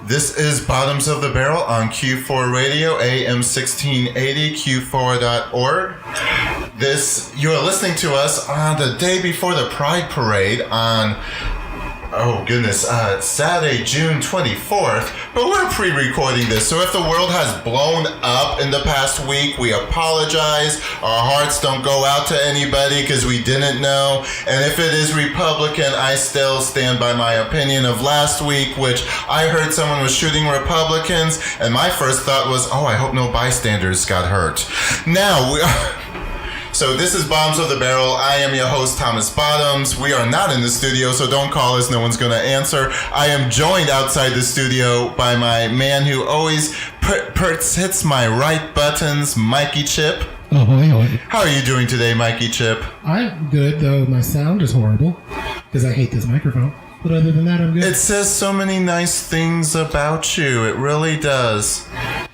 This is Bottoms of the Barrel on Q4 Radio, AM 1680, Q4.org. You're listening to us on the day before the Pride Parade on, Saturday, June 24th. But we're pre-recording this, so if the world has blown up in the past week, we apologize. Our hearts don't go out to anybody because we didn't know. And if it is Republican, I still stand by my opinion of last week, which I heard someone was shooting Republicans, and my first thought was, I hope no bystanders got hurt. Now, So this is Bottoms of the Barrel. I am your host, Thomas Bottoms. We are not in the studio, so don't call us. No one's going to answer. I am joined outside the studio by my man who always hits my right buttons, Mikey Chip. Oh, hi. How are you doing today, Mikey Chip? I'm good, though my sound is horrible because I hate this microphone. But other than that, I'm good. It says so many nice things about you. It really does.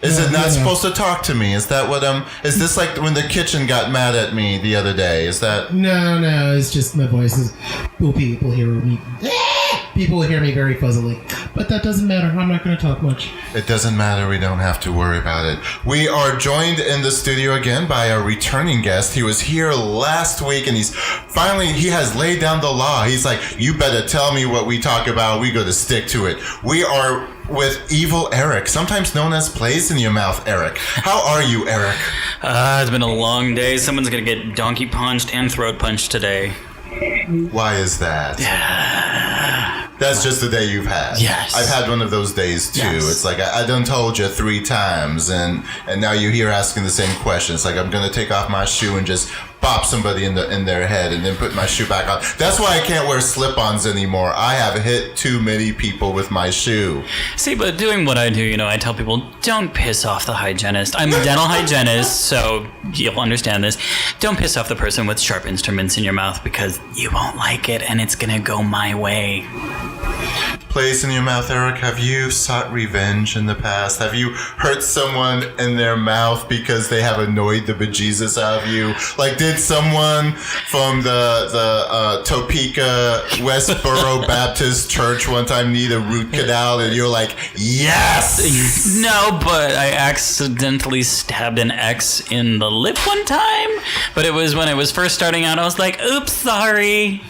Is it not supposed to talk to me? Is that what is this like when the kitchen got mad at me the other day? Is that? No, it's just my voice is... People hear me... People hear me very fuzzily. But that doesn't matter. I'm not going to talk much. It doesn't matter. We don't have to worry about it. We are joined in the studio again by a returning guest. He was here last week, and he has laid down the law. He's like, you better tell me what we talk about. We got to stick to it. We are with Evil Eric, sometimes known as Plays in Your Mouth Eric. How are you, Eric? It's been a long day. Someone's going to get donkey punched and throat punched today. Why is that? That's just the day you've had. Yes. I've had one of those days too. Yes. It's like I done told you 3 times, and now you're here asking the same question. It's like I'm gonna take off my shoe and just bop somebody in their head and then put my shoe back on. That's why I can't wear slip-ons anymore. I have hit too many people with my shoe. See, but doing what I do, I tell people, don't piss off the hygienist. I'm a dental hygienist, so you'll understand this. Don't piss off the person with sharp instruments in your mouth because you won't like it and it's gonna go my way. Plays in your mouth, Eric. Have you sought revenge in the past? Have you hurt someone in their mouth because they have annoyed the bejesus out of you? Like, did someone from the Topeka Westboro Baptist Church one time need a root canal, and you're like, yes? No, but I accidentally stabbed an ex in the lip one time. But it was when it was first starting out. I was like, oops, sorry.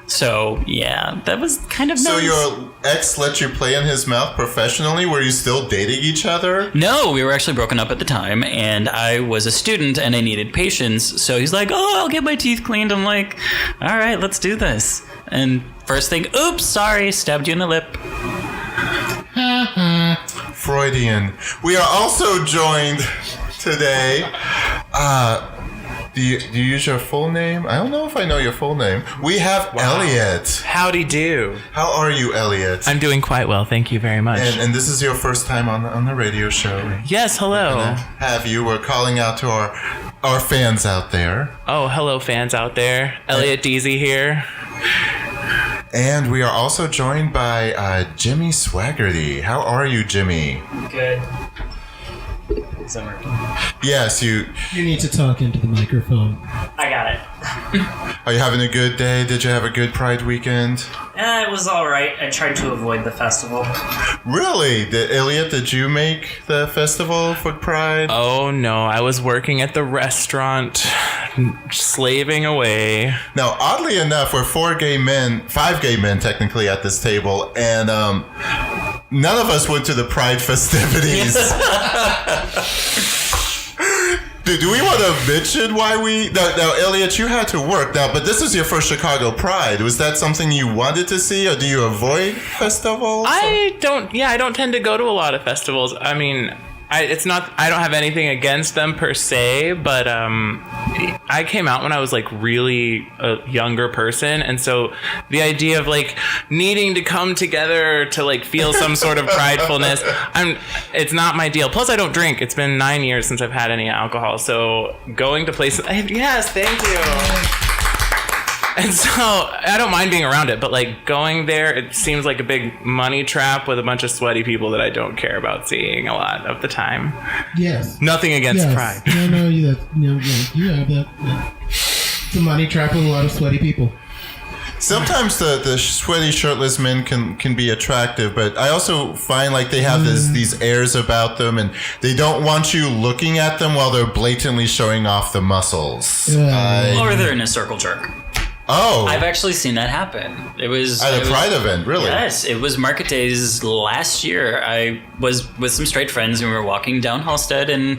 So yeah, that was kind of nice. So your ex let you play in his mouth professionally? Were you still dating each other? No, we were actually broken up at the time, and I was a student and I needed patience. So he's like, I'll get my teeth cleaned. I'm like, all right, let's do this. And first thing, oops, sorry, stabbed you in the lip. Freudian. We are also joined today. Do you use your full name? I don't know if I know your full name. We have Elliot. Howdy do. How are you, Elliot? I'm doing quite well, thank you very much. And this is your first time on the radio show. Yes, hello. We're calling out to our fans out there. Oh, hello, fans out there. Elliot Deasy here. And we are also joined by Jimmy Swaggerty. How are you, Jimmy? Good. Summer. Yes, you need to talk into the microphone. I got it. Are you having a good day? Did you have a good Pride weekend? It was all right. I tried to avoid the festival. Really? Elliot, did you make the festival for Pride? Oh, no. I was working at the restaurant, slaving away. Now, oddly enough, we're 5 gay men technically at this table, and none of us went to the Pride festivities. Do we want to mention why we... Now, Elliot, you had to work. Now, but this is your first Chicago Pride. Was that something you wanted to see, or do you avoid festivals? I don't tend to go to a lot of festivals. I mean... I don't have anything against them per se, but I came out when I was like really a younger person, and so the idea of like needing to come together to like feel some sort of pridefulness, it's not my deal. Plus, I don't drink. It's been 9 years since I've had any alcohol, so going to places. Yes, thank you. And so I don't mind being around it, but like going there, it seems like a big money trap with a bunch of sweaty people that I don't care about seeing a lot of the time. Yes. Nothing against Pride. No, you have that. It's a money trap with a lot of sweaty people. Sometimes the sweaty shirtless men can be attractive, but I also find like they have these airs about them, and they don't want you looking at them while they're blatantly showing off the muscles. Yeah. Or they're in a circle jerk. Oh, I've actually seen that happen. It was at a Pride event, really? Yes, it was Market Days last year. I was with some straight friends and we were walking down Halstead, and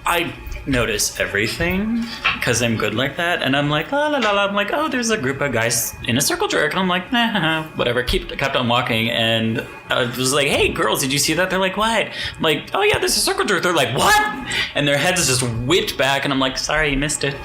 I notice everything because I'm good like that, and I'm like la la la la. I'm like, oh, there's a group of guys in a circle jerk, and I'm like, nah, whatever. Kept on walking, and I was like, hey girls, did you see that? They're like, what? I'm like, oh yeah, there's a circle jerk. They're like, what? And their heads just whipped back, and I'm like, sorry, you missed it.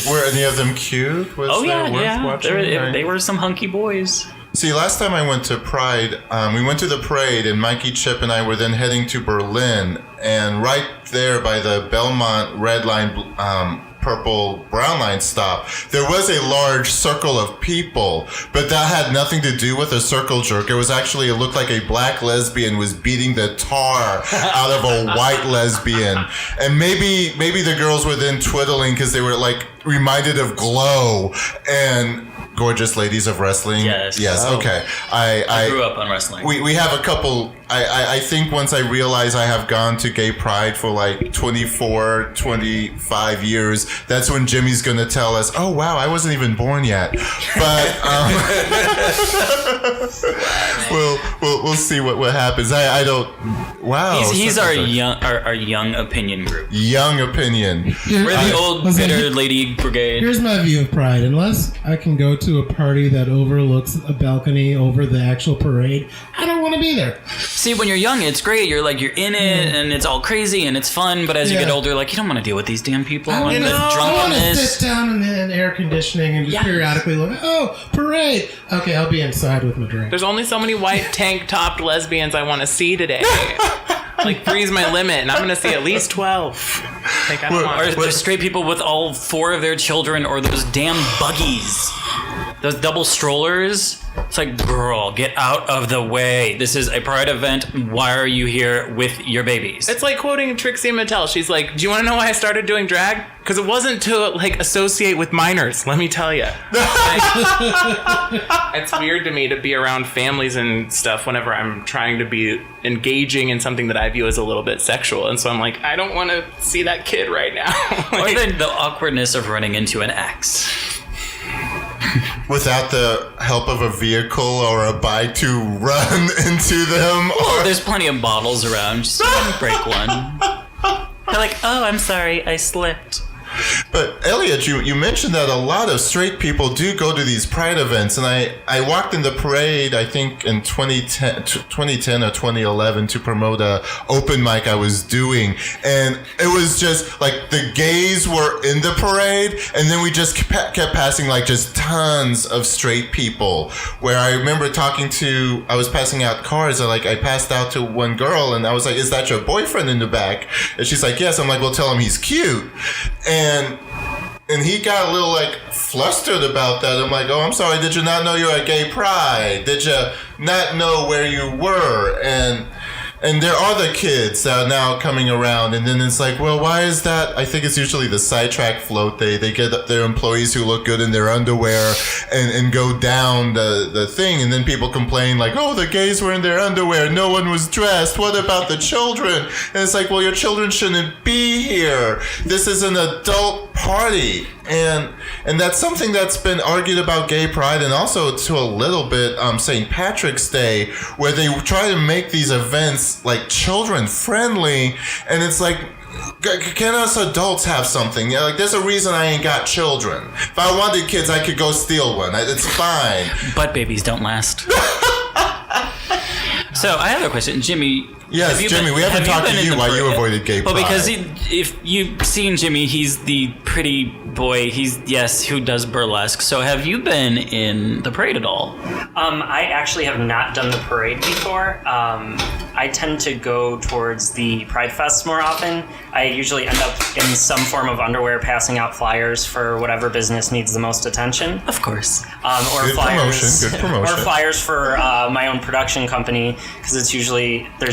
Were any of them cute? Was that worth watching? They were some hunky boys. See, last time I went to Pride, we went to the parade, and Mikey, Chip, and I were then heading to Berlin. And right there by the Belmont red line, purple brown line stop, there was a large circle of people, but that had nothing to do with a circle jerk. It was actually, it looked like a black lesbian was beating the tar out of a white lesbian. And maybe the girls were then twiddling because they were like reminded of Glow and Gorgeous Ladies of Wrestling. Yes. Oh. Okay. I grew up on wrestling. We have a couple. I think once I realize I have gone to gay pride for like 24, 25 years, that's when Jimmy's going to tell us, oh, wow, I wasn't even born yet. But we'll see what happens. I don't. Wow. He's our young opinion group. Young opinion. We're the old bitter lady brigade. Here's my view of Pride. Unless I can go to a party that overlooks a balcony over the actual parade, I don't want to be there. See, when you're young, it's great. You're in it, and it's all crazy, and it's fun. But as you get older, like, you don't want to deal with these damn people and the I want to drunkenness. sit down in air conditioning and just periodically look. Oh, parade! Okay, I'll be inside with my drink. There's only so many white tank-topped lesbians I want to see today. Like, 3's my limit, and I'm going to see at least 12. Like, I don't want Or there's straight people with all 4 of their children, or those damn buggies. Those double strollers. It's like, girl, get out of the way. This is a pride event. Why are you here with your babies? It's like quoting Trixie Mattel. She's like, do you want to know why I started doing drag? Because it wasn't to, like, associate with minors, let me tell you. It's weird to me to be around families and stuff whenever I'm trying to be engaging in something that I view as a little bit sexual. And so I'm like, I don't want to see that kid right now. Or the awkwardness of running into an ex. Without the help of a vehicle or a bike to run into them. Oh, there's plenty of bottles around. Just break one. They're like, oh, I'm sorry, I slipped. But Elliot, you mentioned that a lot of straight people do go to these pride events, and I walked in the parade, I think in 2010 or 2011 to promote a open mic I was doing, and it was just like the gays were in the parade, and then we just kept passing like just tons of straight people, where I remember I was passing out cards, and like I passed out to one girl, and I was like, is that your boyfriend in the back? And she's like, yes. I'm like, well, tell him he's cute. And he got a little like flustered about that. I'm like, oh, I'm sorry. Did you not know you're at gay pride? Did you not know where you were? And there are the kids that are now coming around, and then it's like, well, why is that? I think it's usually the sidetrack float. They get their employees who look good in their underwear and go down the thing, and then people complain like, oh, the gays were in their underwear, no one was dressed, what about the children? And it's like, well, your children shouldn't be here. This is an adult party. And that's something that's been argued about gay pride, and also to a little bit St. Patrick's Day, where they try to make these events like children friendly, and it's like, can us adults have something? Like, there's a reason I ain't got children. If I wanted kids, I could go steal one. It's fine. But babies don't last. So I have a question, Jimmy. Yes, Jimmy, we haven't talked to you why you avoided gay pride. Well, because if you've seen Jimmy, he's the pretty boy. Who does burlesque. So have you been in the parade at all? I actually have not done the parade before. I tend to go towards the Pride Fest more often. I usually end up in some form of underwear passing out flyers for whatever business needs the most attention. Of course. Or Good flyers, promotion. or flyers for my own production company. because there's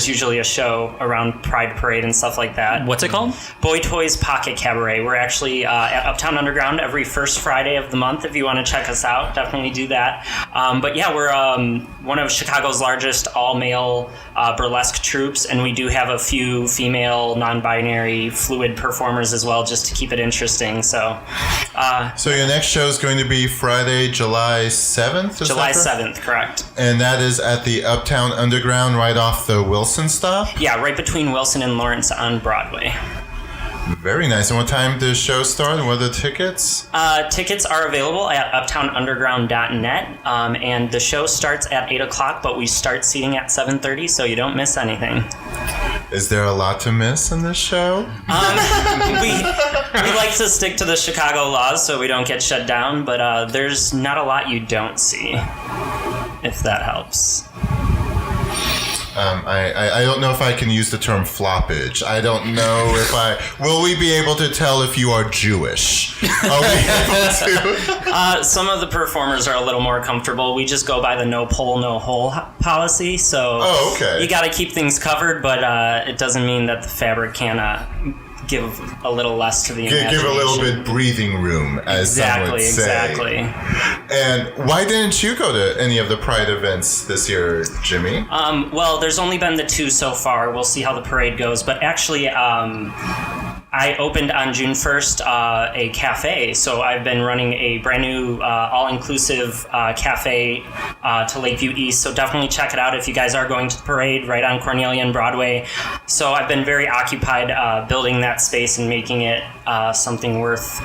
usually a show around Pride Parade and stuff like that. What's it called? Boy Toys Pocket Cabaret. We're actually at Uptown Underground every first Friday of the month. If you want to check us out, definitely do that. But yeah, we're one of Chicago's largest all-male burlesque troupes, and we do have a few female, non-binary, fluid performers as well, just to keep it interesting. So your next show is going to be Friday, July 7th? July 7th, correct. And that is at the Uptown Underground right off the Wilson stop? Yeah, right between Wilson and Lawrence on Broadway. Very nice. And what time does the show start? And what are the tickets? Tickets are available at uptownunderground.net, and the show starts at 8 o'clock, but we start seating at 7:30, so you don't miss anything. Is there a lot to miss in this show? We like to stick to the Chicago laws so we don't get shut down, but there's not a lot you don't see, if that helps. I don't know if I can use the term floppage. I don't know if will we be able to tell if you are Jewish? Are we able to? Some of the performers are a little more comfortable. We just go by the no pole, no hole policy. So okay. You got to keep things covered, but it doesn't mean that the fabric can't give a little less to the imagination. Give a little bit breathing room, as some would say. Exactly. And why didn't you go to any of the Pride events this year, Jimmy? Well, there's only been the 2 so far. We'll see how the parade goes. But actually, I opened on June 1st a cafe, so I've been running a brand new all-inclusive cafe to Lakeview East, so definitely check it out if you guys are going to the parade right on Cornelia and Broadway. So I've been very occupied building that space and making it something worth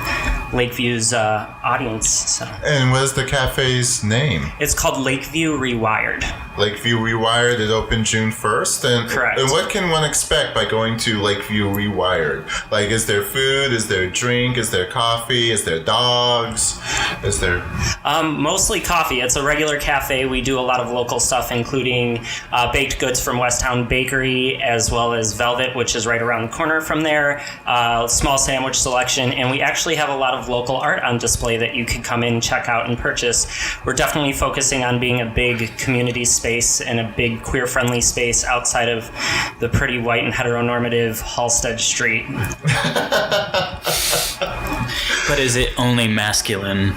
Lakeview's audience. So. And what is the cafe's name? It's called Lakeview Rewired. Lakeview Rewired, it opened June 1st? And, correct. And what can one expect by going to Lakeview Rewired? Like, is there food? Is there drink? Is there coffee? Is there dogs? Is there... Mostly coffee. It's a regular cafe. We do a lot of local stuff, including baked goods from Westtown Bakery, as well as Velvet, which is right around the corner from there, small sandwich selection, and we actually have a lot of local art on display that you could come in, check out, and purchase. We're definitely focusing on being a big community space and a big queer-friendly space outside of the pretty white and heteronormative Halsted Street. But is it only masculine?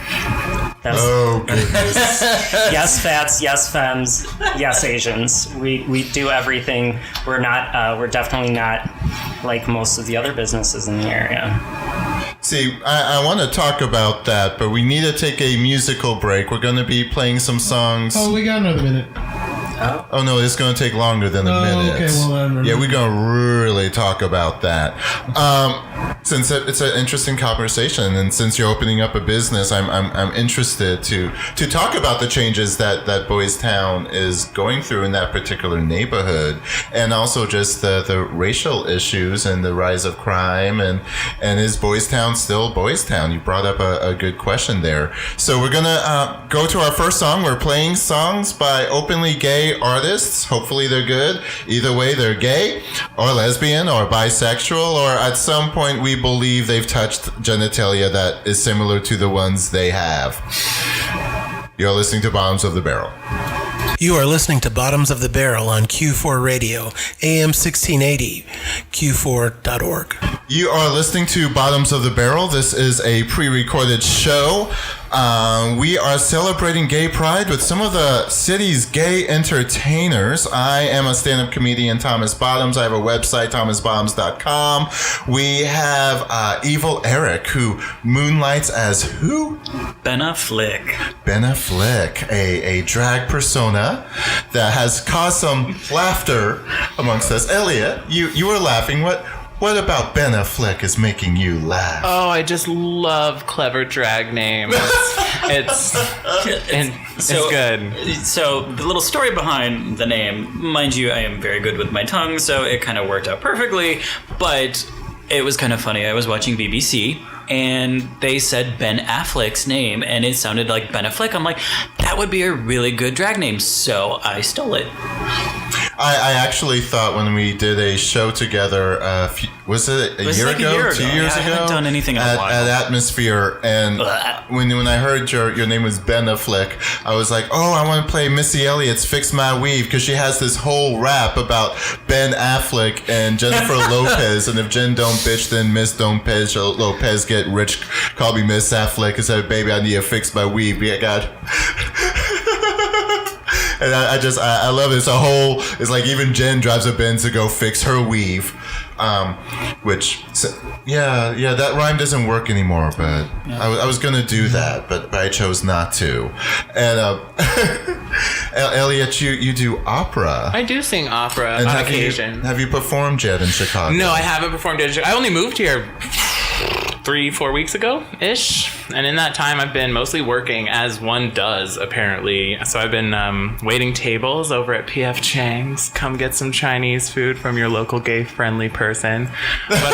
Oh, goodness. Yes, fats. Yes, femmes. Yes, Asians. We do everything. We're not. We're definitely not like most of the other businesses in the area. See, I want to talk about that, but we need to take a musical break. We're going to be playing some songs. Oh, we got another minute. Oh, no, it's going to take longer than a minute. Okay, well, yeah, we're going to really talk about that. Since it's an interesting conversation, and since you're opening up a business, I'm interested to talk about the changes that Boys Town is going through in that particular neighborhood, and also just the racial issues and the rise of crime, and is Boys Town still Boys Town? You brought up a good question there. So we're going to go to our first song. We're playing songs by openly gay artists. Hopefully they're good. Either way, they're gay or lesbian or bisexual, or at some point we believe they've touched genitalia that is similar to the ones they have. You're listening to Bottoms of the Barrel. You are listening to Bottoms of the Barrel on Q4 Radio, AM 1680, q4.org. You are listening to Bottoms of the Barrel. This is a pre-recorded show. We are celebrating gay pride with some of the city's gay entertainers. I am a stand-up comedian, Thomas Bottoms. I have a website, thomasbottoms.com. We have Evil Eric, who moonlights as who? Ben Affleck. Ben Affleck, a drag persona that has caused some laughter amongst us. Elliot, you were laughing. What about Ben Affleck is making you laugh? Oh, I just love clever drag names. It's good. So the little story behind the name, mind you, I am very good with my tongue, so it kind of worked out perfectly, but it was kind of funny. I was watching BBC, and they said Ben Affleck's name, and it sounded like Ben Affleck. I'm like, that would be a really good drag name, so I stole it. I actually thought when we did a show together, was it a year like ago? a year 2 ago. years Yeah, I ago? haven't done anything in a while. At Atmosphere, and when I heard your name was Ben Affleck, I was like, oh, I want to play Missy Elliott's "Fix My Weave" because she has this whole rap about Ben Affleck and Jennifer Lopez, and if Jen don't bitch, then Miss don't pitch. Lopez get rich, call me Miss Affleck. I said, baby, I need to fix my weave. Yeah, God. And I love it. It's like even Jen drives a Benz to go fix her weave. That rhyme doesn't work anymore, but I was going to do that, but I chose not to. And Elliot, you do opera. I do sing opera And on have occasion. Have you performed yet in Chicago? No, I haven't performed it. I only moved here 3-4 weeks ago-ish. And in that time, I've been mostly working, as one does, apparently. So I've been waiting tables over at P.F. Chang's. Come get some Chinese food from your local gay-friendly person. But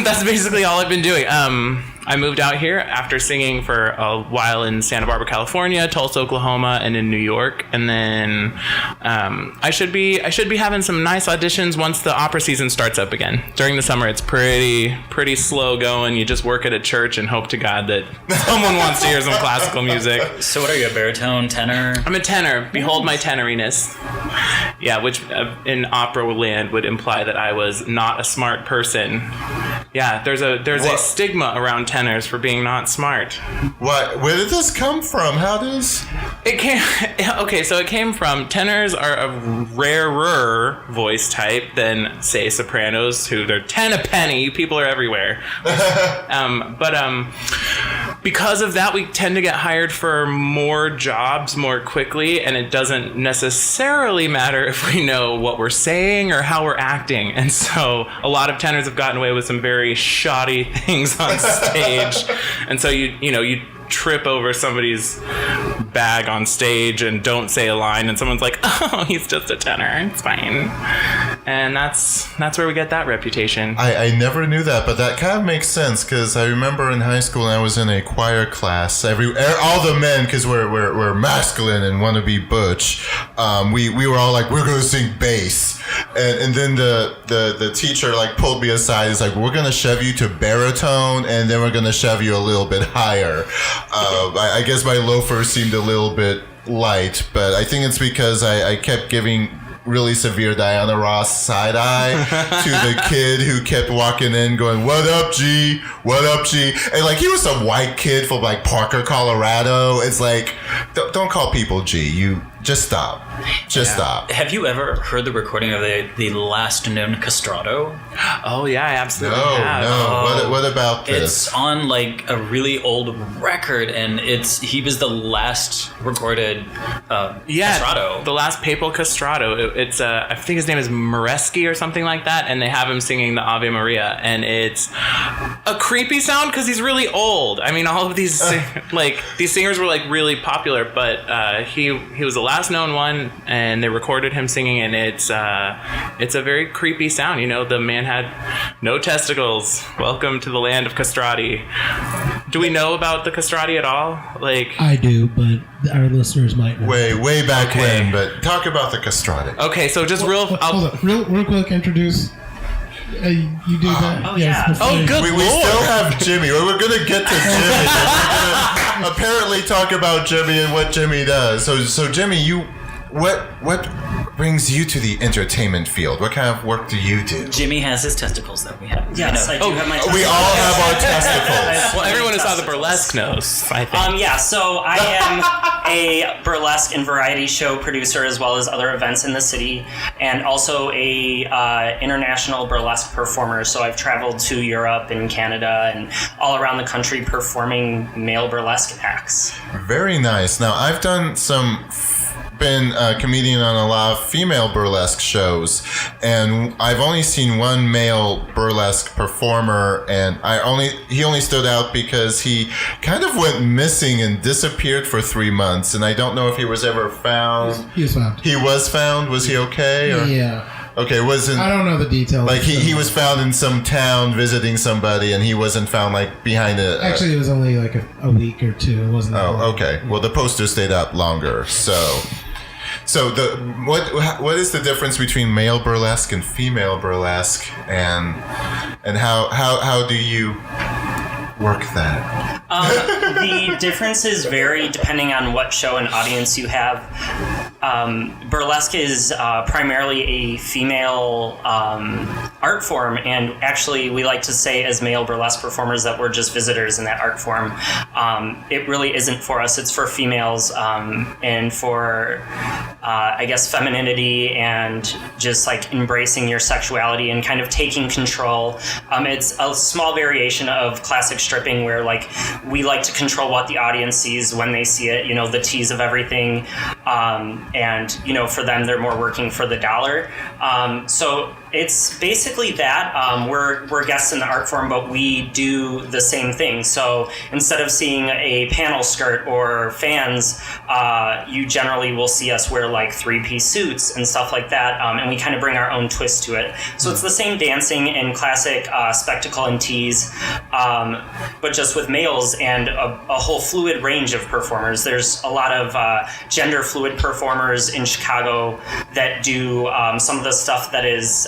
that's basically all I've been doing. I moved out here after singing for a while in Santa Barbara, California, Tulsa, Oklahoma, and in New York. And then I should be having some nice auditions once the opera season starts up again. During the summer, it's pretty slow going. You just work at a church and hope to God that someone wants to hear some classical music. So what are you, a baritone, tenor? I'm a tenor. Behold my tenoriness. Yeah, which in opera land would imply that I was not a smart person. Yeah, there's a stigma around tenors for being not smart. What? Where did this come from? How does it came? Okay, so it came from tenors are a rarer voice type than say sopranos, who they're 10 a penny. You people are everywhere. But because of that, we tend to get hired for more jobs more quickly, and it doesn't necessarily matter if we know what we're saying or how we're acting. And so a lot of tenors have gotten away with some very shoddy things on stage. And so you trip over somebody's bag on stage and don't say a line, and someone's like, oh, he's just a tenor, it's fine. And that's where we get that reputation. I never knew that, but that kind of makes sense, because I remember in high school I was in a choir class. All the men, because we're masculine and want to be butch, we were all like, we're going to sing bass. And then the teacher like pulled me aside. He's like, we're going to shove you to baritone, and then we're going to shove you a little bit higher. I guess my loafers seemed a little bit light, but I think it's because I kept giving really severe Diana Ross side eye to the kid who kept walking in going, what up, G? What up, G? And like, he was some white kid from like Parker, Colorado. It's like, don't call people G. You just stop. Stop. Have you ever heard the recording of the last known castrato? Oh yeah, I absolutely have. No. What about this? It's on like a really old record, and he was the last recorded castrato. The last papal castrato. It's I think his name is Moresky or something like that, and they have him singing the Ave Maria, and it's a creepy sound because he's really old. I mean, all of these these singers were like really popular, but he was the last known one, and they recorded him singing, and it's a very creepy sound. You know, the man had no testicles. Welcome to the land of castrati. Do we know about the castrati at all? Like, I do, but our listeners might not. Way back when, but talk about the castrati. Okay, so just real quick, introduce. You do that? Oh, yes, yeah. good We still have Jimmy. We're going to get to Jimmy. We're going to apparently talk about Jimmy and what Jimmy does. So Jimmy, what brings you to the entertainment field? What kind of work do you do? Jimmy has his testicles that we have. Yes, I do have my testicles. We all have our testicles. Well, everyone who saw the burlesque knows, I think. So I am a burlesque and variety show producer, as well as other events in the city, and also a international burlesque performer. So I've traveled to Europe and Canada and all around the country performing male burlesque acts. Very nice. Now, I've been a comedian on a lot of female burlesque shows, and I've only seen one male burlesque performer, and he only stood out because he kind of went missing and disappeared for 3 months, and I don't know if he was ever found. He was found. He was found? Was he okay? Or? Yeah. Okay, I don't know the details. Like he was found in some town visiting somebody, and he wasn't found like behind a. Actually, it was only like a week or two. It wasn't. Oh, okay. Well, the poster stayed up longer, so. So what is the difference between male burlesque and female burlesque, and how do you work that? The differences vary depending on what show and audience you have. Burlesque is primarily a female art form, and actually we like to say as male burlesque performers that we're just visitors in that art form. It really isn't for us, it's for females, and for I guess femininity and just like embracing your sexuality and kind of taking control. It's a small variation of classic stripping where like we like to control what the audience sees when they see it, the tease of everything, and for them they're more working for the dollar. So it's basically that. We're guests in the art form, but we do the same thing. So instead of seeing a panel skirt or fans, you generally will see us wear like 3-piece suits and stuff like that, and we kind of bring our own twist to it. So it's the same dancing and classic spectacle and tease, but just with males and a whole fluid range of performers. There's a lot of gender fluid performers in Chicago that do some of the stuff that is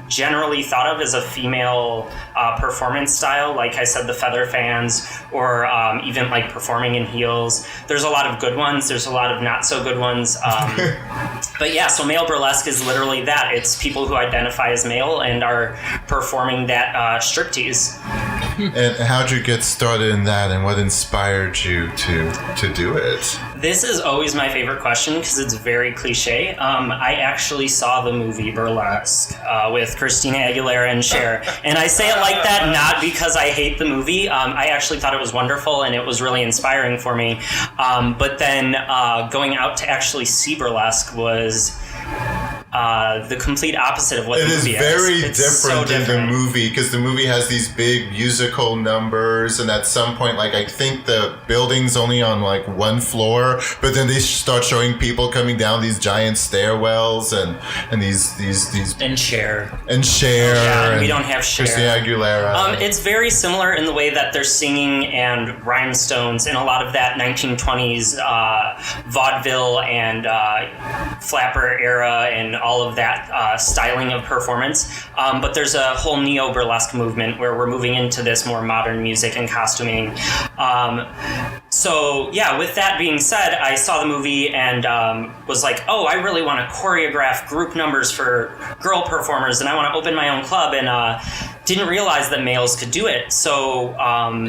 generally thought of as a female performance style, like I said, the feather fans, or even like performing in heels. There's a lot of good ones, there's a lot of not so good ones, but yeah, so male burlesque is literally that. It's people who identify as male and are performing that striptease. And how'd you get started in that, and what inspired you to do it? This is always my favorite question because it's very cliche. I actually saw the movie Burlesque with Christina Aguilera and Cher. And I say it like that not because I hate the movie. I actually thought it was wonderful and it was really inspiring for me. But then going out to actually see Burlesque was the complete opposite of what the movie is. It is very different than the movie, because the movie has these big musical numbers, and at some point, like, I think the building's only on like one floor, but then they start showing people coming down these giant stairwells and these and Cher. Yeah, and we don't have Cher. Christina Aguilera. It's very similar in the way that they're singing and rhinestones and a lot of that 1920s vaudeville and flapper era and all of that styling of performance. But there's a whole neo-burlesque movement where we're moving into this more modern music and costuming. So yeah, with that being said, I saw the movie and was like, oh, I really want to choreograph group numbers for girl performers, and I want to open my own club, and didn't realize that males could do it. So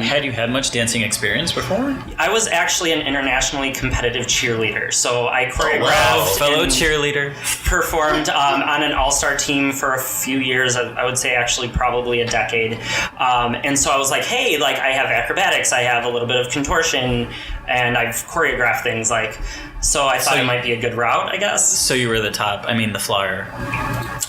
had you had much dancing experience before? I was actually an internationally competitive cheerleader. So I choreographed, fellow cheerleader, performed on an all-star team for a few years. I would say actually probably a decade. And so I was like, hey, like I have acrobatics, I have a little bit of contortion, and I've choreographed things like. So I thought it might be a good route, I guess. So you were the the flyer.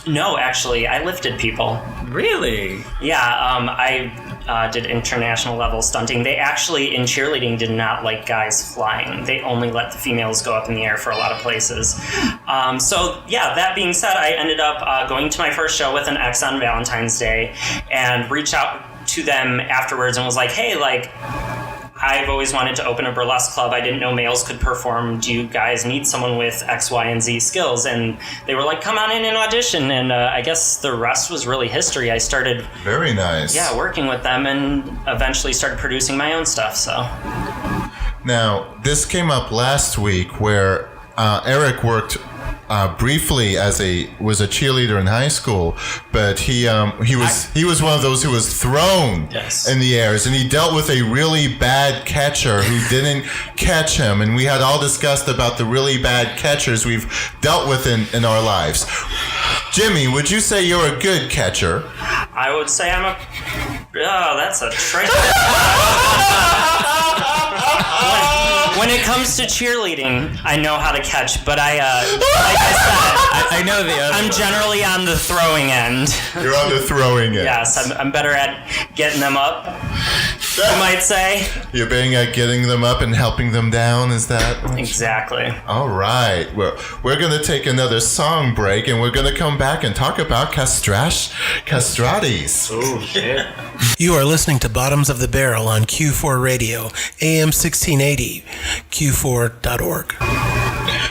No, actually, I lifted people. Really? Yeah, I did international level stunting. They actually, in cheerleading, did not like guys flying. They only let the females go up in the air for a lot of places. So yeah, that being said, I ended up going to my first show with an ex on Valentine's Day and reached out to them afterwards and was like, hey, like, I've always wanted to open a burlesque club. I didn't know males could perform. Do you guys need someone with X, Y, and Z skills? And they were like, come on in and audition. And I guess the rest was really history. I started... Very nice. Yeah, working with them and eventually started producing my own stuff, so... Now, this came up last week where Eric worked... briefly was a cheerleader in high school, but he was one of those who was thrown in the airs, and he dealt with a really bad catcher who didn't catch him, and we had all discussed about the really bad catchers we've dealt with in our lives. Jimmy, would you say you're a good catcher? I would say I'm a... Oh, that's a trick. When it comes to cheerleading, I know how to catch, but like I said, I know the other. I'm generally on the throwing end. You're on the throwing end. Yes, I'm better at getting them up, you might say. You're better at getting them up and helping them down, is that? Exactly. All right. Well, we're going to take another song break, and we're going to come back and talk about castratis. Oh, shit. You are listening to Bottoms of the Barrel on Q4 Radio, AM 1680, Q4.org.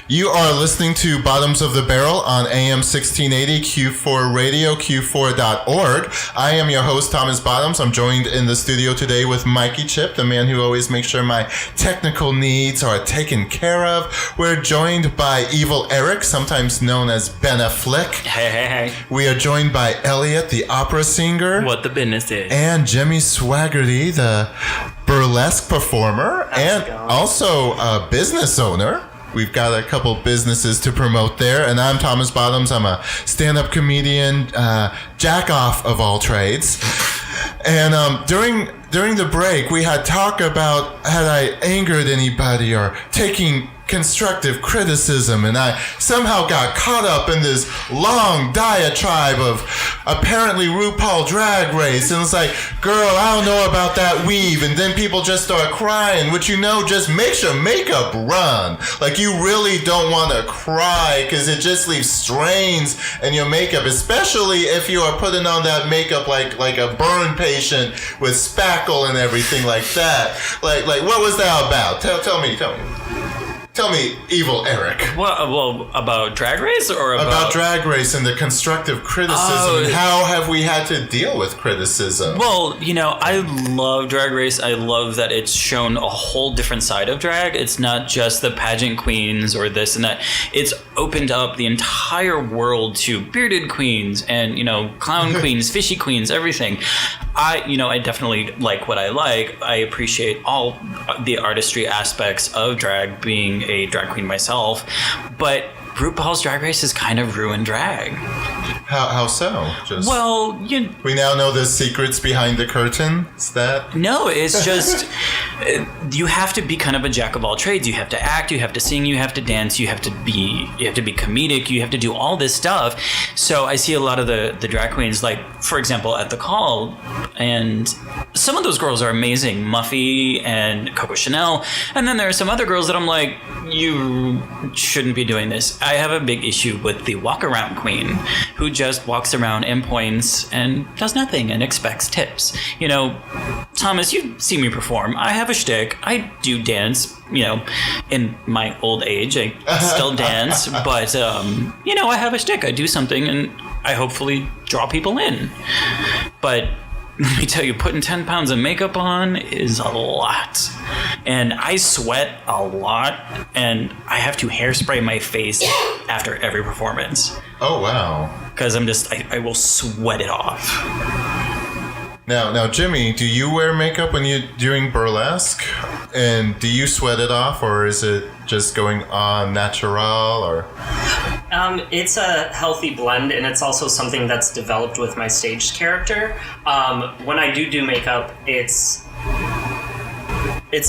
You are listening to Bottoms of the Barrel on AM 1680 Q4 Radio, Q4.org. I am your host, Thomas Bottoms. I'm joined in the studio today with Mikey Chip, the man who always makes sure my technical needs are taken care of. We're joined by Evil Eric, sometimes known as Ben Affleck. Hey. We are joined by Elliot, the opera singer. What the business is. And Jimmy Swaggerty, the burlesque performer. How's it And going? also a business owner. We've got a couple businesses to promote there. And I'm Thomas Bottoms. I'm a stand-up comedian, jack-off of all trades. And during the break, we had talk about had I angered anybody or taking constructive criticism, and I somehow got caught up in this long diatribe of apparently RuPaul Drag Race, and it's like, girl, I don't know about that weave, and then people just start crying, which just makes your makeup run. Like, you really don't want to cry because it just leaves strains in your makeup, especially if you are putting on that makeup like a burn patient with spackle and everything like that. Like what was that about? Tell me. Tell me, Evil Eric. Well, about Drag Race or About Drag Race and the constructive criticism, and how have we had to deal with criticism? Well, I love Drag Race. I love that it's shown a whole different side of drag. It's not just the pageant queens or this and that. It's opened up the entire world to bearded queens and, clown queens, fishy queens, everything. I definitely like what I like. I appreciate all the artistry aspects of drag, being a drag queen myself, but RuPaul's Drag Race has kind of ruined drag. How so? We now know the secrets behind the curtain. Is that? No, it's just you have to be kind of a jack of all trades. You have to act, you have to sing, you have to dance, you have to be comedic, you have to do all this stuff. So I see a lot of the drag queens, like for example at the Call, and some of those girls are amazing, Muffy and Coco Chanel, and then there are some other girls that I'm like, you shouldn't be doing this. I have a big issue with the walk around queen who just walks around and points and does nothing and expects tips. Thomas, you see me perform. I have a shtick. I do dance, in my old age. I still dance, but, I have a shtick. I do something and I hopefully draw people in. But let me tell you, putting 10 pounds of makeup on is a lot. And I sweat a lot, and I have to hairspray my face after every performance. Oh, wow. Because I will sweat it off. Now, Jimmy, do you wear makeup when you're doing burlesque? And do you sweat it off, or is it just going on natural, or? It's a healthy blend, and it's also something that's developed with my staged character. When I do makeup, it's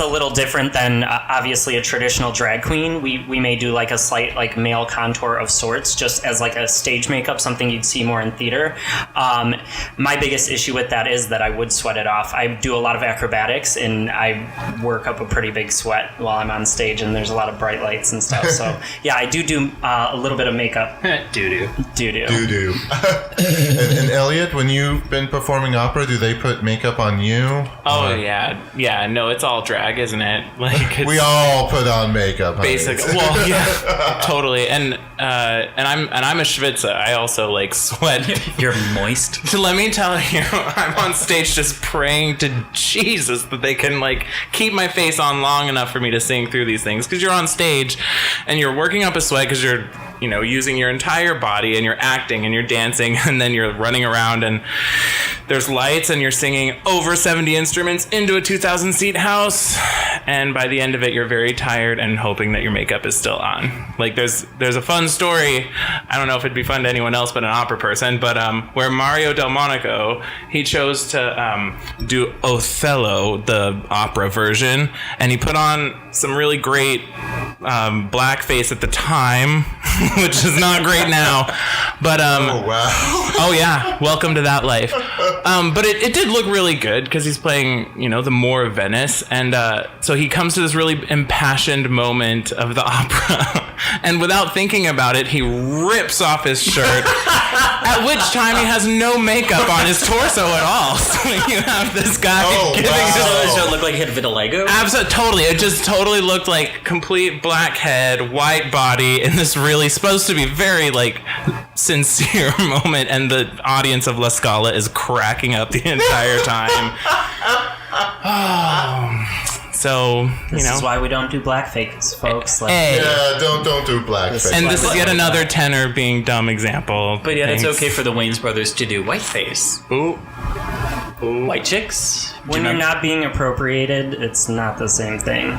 a little different than obviously a traditional drag queen. We may do like a slight like male contour of sorts, just as like a stage makeup, something you'd see more in theater. My biggest issue with that is that I would sweat it off. I do a lot of acrobatics, and I work up a pretty big sweat while I'm on stage, and there's a lot of bright lights and stuff. So yeah, I do a little bit of makeup. Doo-doo. Doo-doo. And Elliot, when you've been performing opera, do they put makeup on you? Oh, yeah. No, it's all drag, isn't it? Like, we all put on makeup. Basically, well, yeah, totally. And I'm a schwitzer. I also like sweat. You're moist. Let me tell you, I'm on stage just praying to Jesus that they can like keep my face on long enough for me to sing through these things. Because you're on stage and you're working up a sweat because you're using your entire body, and you're acting and you're dancing, and then you're running around and there's lights and you're singing over 70 instruments into a 2,000 seat house, and by the end of it you're very tired and hoping that your makeup is still on. Like there's a fun story, I don't know if it'd be fun to anyone else but an opera person, but where Mario Del Monaco, he chose to do Othello, the opera version, and he put on some really great blackface at the time. which is not great now. But Oh wow. oh yeah, welcome to that life. But it did look really good because he's playing, the Moor of Venice, and so he comes to this really impassioned moment of the opera, and without thinking about it, he rips off his shirt. At which time he has no makeup on his torso at all. So you have this guy giving his. So it looked like he had vitiligo? Absolutely, totally. It just totally looked like complete black head, white body, in this really supposed to be very sincere moment, and the audience of La Scala is cracking up the entire time. So This is why we don't do blackface, folks. Yeah, don't do blackface. And this is yet another tenor being dumb example. But yet it's okay for the Wayans brothers to do whiteface. Ooh. White chicks. When you're not being appropriated, it's not the same thing.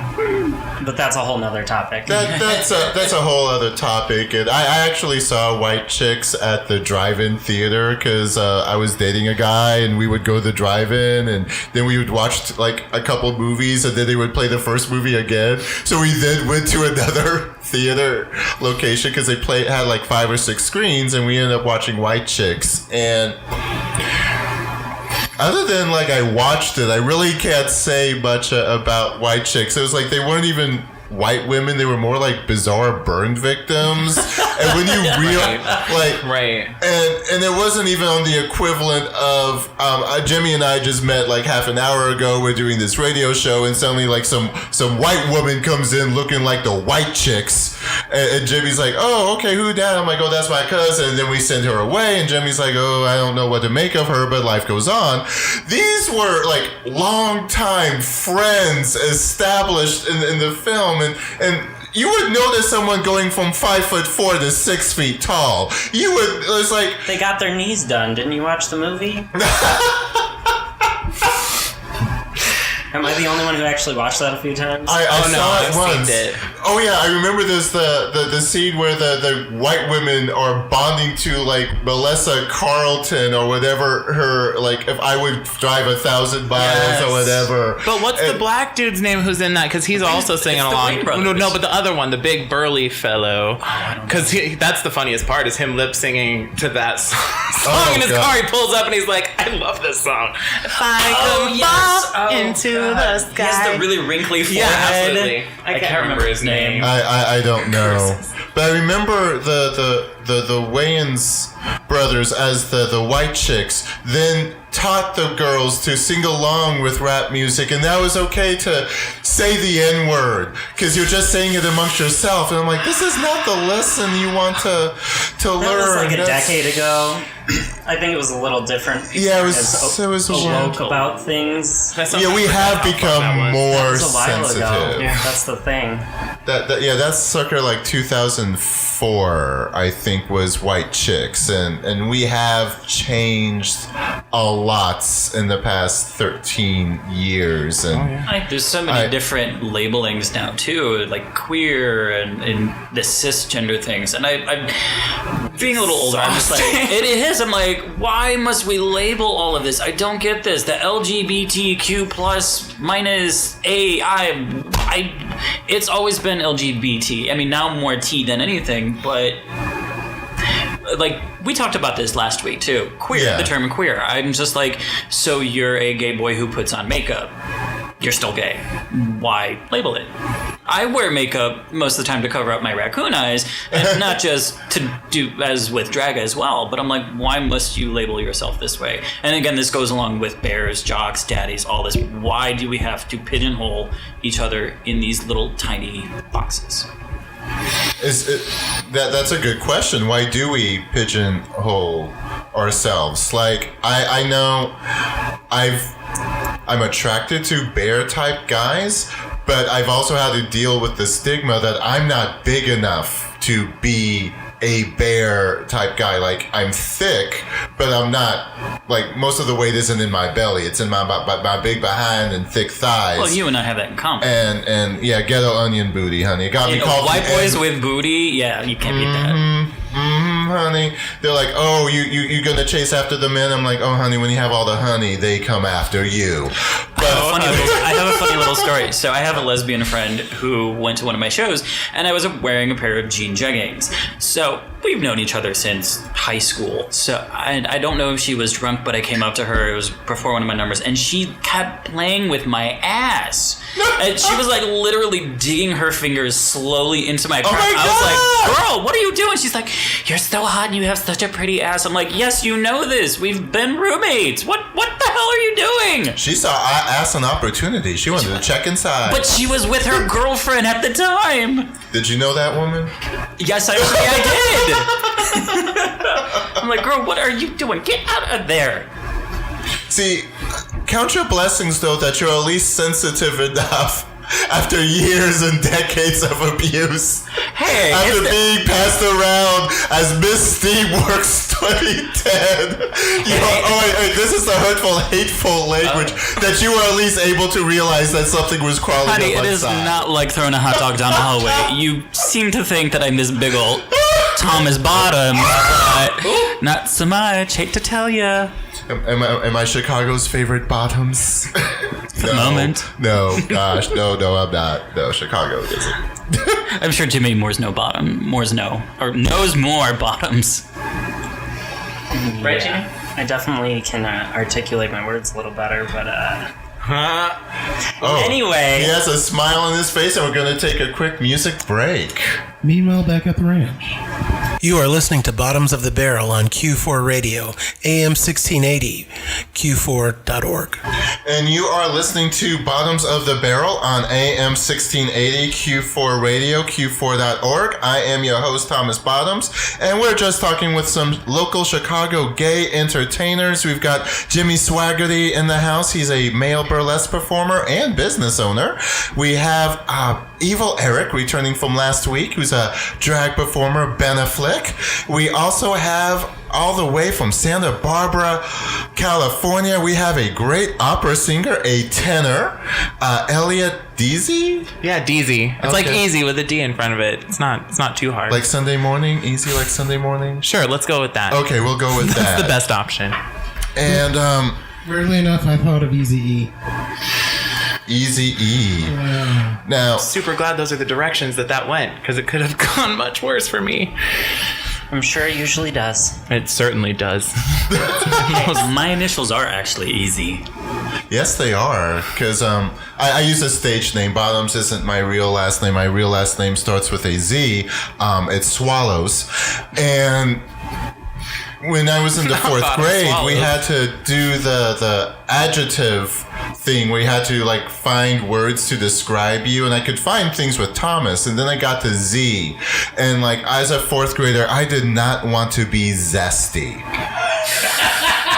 But that's a whole nother topic. That's a whole other topic. And I actually saw White Chicks at the drive-in theater because I was dating a guy, and we would go to the drive-in, and then we would watch a couple movies, and then they would play the first movie again. So we then went to another theater location because they had 5 or 6 screens, and we ended up watching White Chicks. And other than I watched it, I really can't say much about White Chicks. It was they weren't even white women; they were more bizarre burn victims. And when you Right. and it wasn't even on the equivalent of Jimmy and I just met half an hour ago. We're doing this radio show, and suddenly some white woman comes in looking like the White Chicks, and Jimmy's like, "Oh, okay, who that?" I'm like, "Oh, that's my cousin." And then we send her away, and Jimmy's like, "Oh, I don't know what to make of her, but life goes on." These were long-time friends established in the film, and you would notice someone going from 5'4" to 6 feet tall. You would, it was They got their knees done. Didn't you watch the movie? Am I the only one who actually watched that a few times? I saw it once. seen it. Oh yeah, I remember this the scene where the white women are bonding to Melissa Carlton or whatever her if I would drive 1,000 miles or whatever. But what's the black dude's name who's in that? Because he's also singing the along. Wayans brothers. No, but the other one, the big burly fellow. Because that's the funniest part is him lip singing to that song in his God. car. He pulls up and he's like, "I love this song." If I could fall into the sky. He has the really wrinkly forehead. Yeah, absolutely. I can't remember his name. I don't know, but I remember the Wayans brothers as the White Chicks then taught the girls to sing along with rap music, and that was okay to say the N-word because you're just saying it amongst yourself. And I'm like, this is not the lesson you want to learn. That was a decade ago. I think it was a little different. Yeah, it was woke about things. Yeah, we have become more That was a while sensitive. ago. That's the thing. That's circa 2004, I think, was White Chicks, and we have changed a lot in the past 13 years. And There's so many different labelings now too, like queer and the cisgender things. And I being a little older, I'm just like, it is. I'm like, why must we label all of this? I don't get this. The LGBTQ plus minus A. It's always been LGBT. I mean, now more T than anything, but. We talked about this last week too. Queer, Yeah. the term queer. I'm just like, so you're a gay boy who puts on makeup. You're still gay. Why label it? I wear makeup most of the time to cover up my raccoon eyes, and not just to do as with drag as well. But I'm like, why must you label yourself this way? And again, this goes along with bears, jocks, daddies, all this. Why do we have to pigeonhole each other in these little tiny boxes? That's a good question. Why do we pigeonhole ourselves? I know I'm attracted to bear type guys, but I've also had to deal with the stigma that I'm not big enough to be a bear type guy. I'm thick, but I'm not, most of the weight isn't in my belly. It's in my big behind and thick thighs. Well, you and I have that in common. And yeah, ghetto onion booty, honey. It got me called white boys with booty, yeah, you can't beat that. Honey. They're like, oh, you gonna chase after the men? I'm like, oh, honey, when you have all the honey, they come after you. I have a funny little story. So I have a lesbian friend who went to one of my shows, and I was wearing a pair of jean jeggings. So we've known each other since high school. So I don't know if she was drunk, but I came up to her. It was before one of my numbers, and she kept playing with my ass. And she was like literally digging her fingers slowly into my crack. I was like, girl, what are you doing? She's like, you're so hot and you have such a pretty ass. I'm like, yes, you know this. We've been roommates. What the hell are you doing? She saw ass an opportunity. She wanted to check inside. But she was with her girlfriend at the time. Did you know that woman? Yes, I did. I'm like, girl, what are you doing? Get out of there. See, count your blessings, though, that you're at least sensitive enough after years and decades of abuse. Hey, after being passed around as Miss Steamworks 2010. Wait, this is the hurtful, hateful language that you were at least able to realize that something was crawling honey, up it is inside. not like throwing a hot dog down the hallway. You seem to think that I'm this big old Thomas Bottoms, but not so much. Hate to tell ya. Am I Chicago's favorite bottoms? For the moment. No, gosh, no, I'm not. No, Chicago isn't. I'm sure Jimmy knows more bottoms. Right, Jimmy? I definitely can articulate my words a little better, but anyway. He has a smile on his face, and we're going to take a quick music break. Meanwhile, back at the ranch. You are listening to Bottoms of the Barrel on Q4 Radio, AM 1680, Q4.org. And you are listening to Bottoms of the Barrel on AM 1680, Q4 Radio, Q4.org. I am your host, Thomas Bottoms, and we're just talking with some local Chicago gay entertainers. We've got Jimmy Swaggerty in the house. He's a male burlesque performer and business owner. We have Evil Eric, returning from last week, who's a drag performer, Ben Affleck. We also have, all the way from Santa Barbara, California, we have a great opera singer, a tenor, Elliot Deasy? Yeah, Deasy. It's like easy with a D in front of it. It's not too hard. Like Sunday morning? Easy like Sunday morning? Sure, let's go with that. Okay, we'll go with that. That's the best option. And, Weirdly enough, I thought of Eazy-E. Eazy-E. Yeah. Now, Super glad those are the directions that went, because it could have gone much worse for me. I'm sure it usually does. It certainly does. My initials are actually easy. yes, they are. Because I use a stage name. Bottoms isn't my real last name. My real last name starts with a Z. It's Swallows. And when I was in the fourth grade, we had to do the adjective thing where you had to like find words to describe you, and I could find things with Thomas, and then I got to Z, and like as a fourth grader, I did not want to be zesty.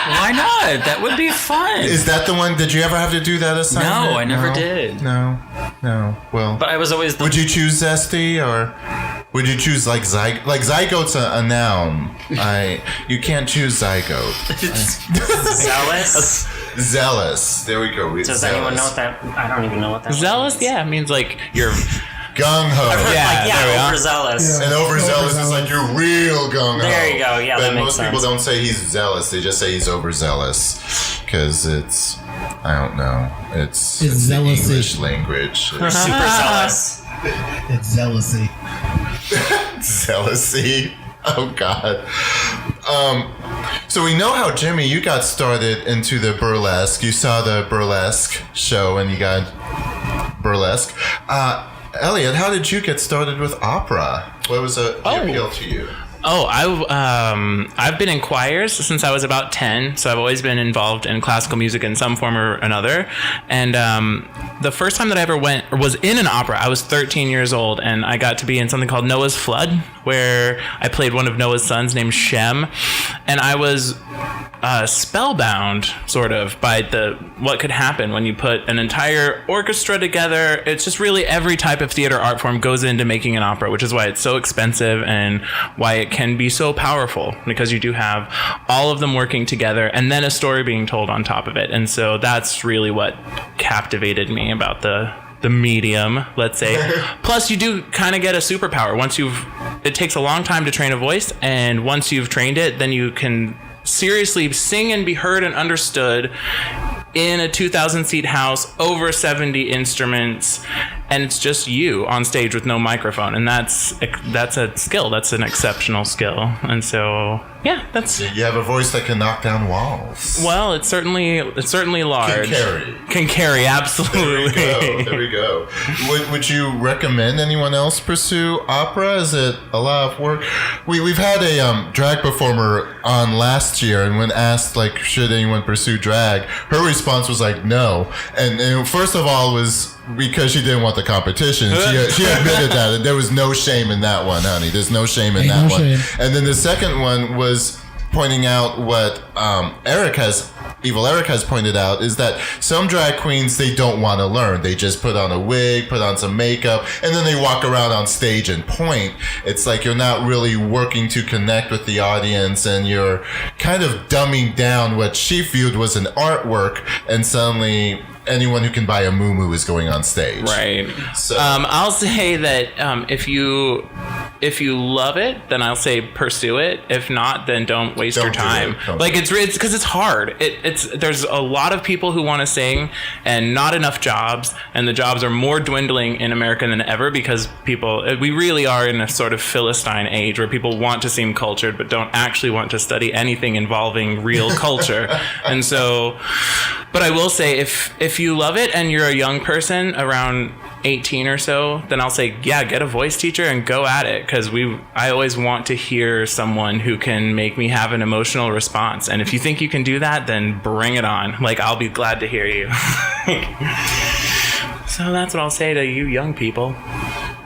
Why not? That would be fun. Is that the one? Did you ever have to do that assignment? No, I never did. No. Well, But I was always the... would you choose zesty or would you choose like zygote's a noun? You can't choose zygote. Zealous? Zealous. There we go. Does anyone know what that... I don't even know what that Zealous? means. Yeah, it means like you're... gung-ho. there we are. Overzealous. Yeah. And overzealous is like you're real gung-ho. There you go. Yeah, but that makes most people sense. don't say he's zealous. They just say he's overzealous. Because it's... I don't know. It's the zealousy. English language. Super zealous. It's zealousy. Jealousy. Oh God. So we know how, Jimmy, you got started into the burlesque. You saw the burlesque show and you got burlesque. Elliot, how did you get started with opera? What was the appeal to you? Oh, I've been in choirs since I was about 10, so I've always been involved in classical music in some form or another. And the first time that I ever was in an opera, I was 13 years old, and I got to be in something called Noah's Flood, where I played one of Noah's sons named Shem, and I was spellbound, sort of, by what could happen when you put an entire orchestra together. It's just really every type of theater art form goes into making an opera, which is why it's so expensive and why it can be so powerful, because you do have all of them working together and then a story being told on top of it. And so that's really what captivated me about the medium, let's say. Plus, you do kind of get a superpower. It takes a long time to train a voice, and once you've trained it, then you can seriously sing and be heard and understood in a 2,000 seat house, over 70 instruments, and it's just you on stage with no microphone, and that's a skill. That's an exceptional skill, and so yeah, that's. You have a voice that can knock down walls. Well, it's certainly large. Can carry, absolutely. There we go. Would you recommend anyone else pursue opera? Is it a lot of work? We've had a drag performer on last year, and when asked like should anyone pursue drag, her response was like no. And first of all was because she didn't want the competition. She admitted that, and there was no shame in that one, honey. There's no shame in that one. And then the second one was pointing out what Evil Eric has pointed out, is that some drag queens, they don't want to learn. They just put on a wig, put on some makeup, and then they walk around on stage and point. It's like you're not really working to connect with the audience, and you're kind of dumbing down what she viewed was an artwork, and suddenly anyone who can buy a muumuu is going on stage. Right. So I'll say that if you love it, then I'll say pursue it. If not, then don't waste your time. It's because it's hard. There's a lot of people who want to sing and not enough jobs, and the jobs are more dwindling in America than ever because we really are in a sort of Philistine age where people want to seem cultured but don't actually want to study anything involving real culture. And so, but I will say if you love it and you're a young person around 18 or so, then I'll say, yeah, get a voice teacher and go at it, because I always want to hear someone who can make me have an emotional response. And if you think you can do that, then bring it on. I'll be glad to hear you. So that's what I'll say to you young people.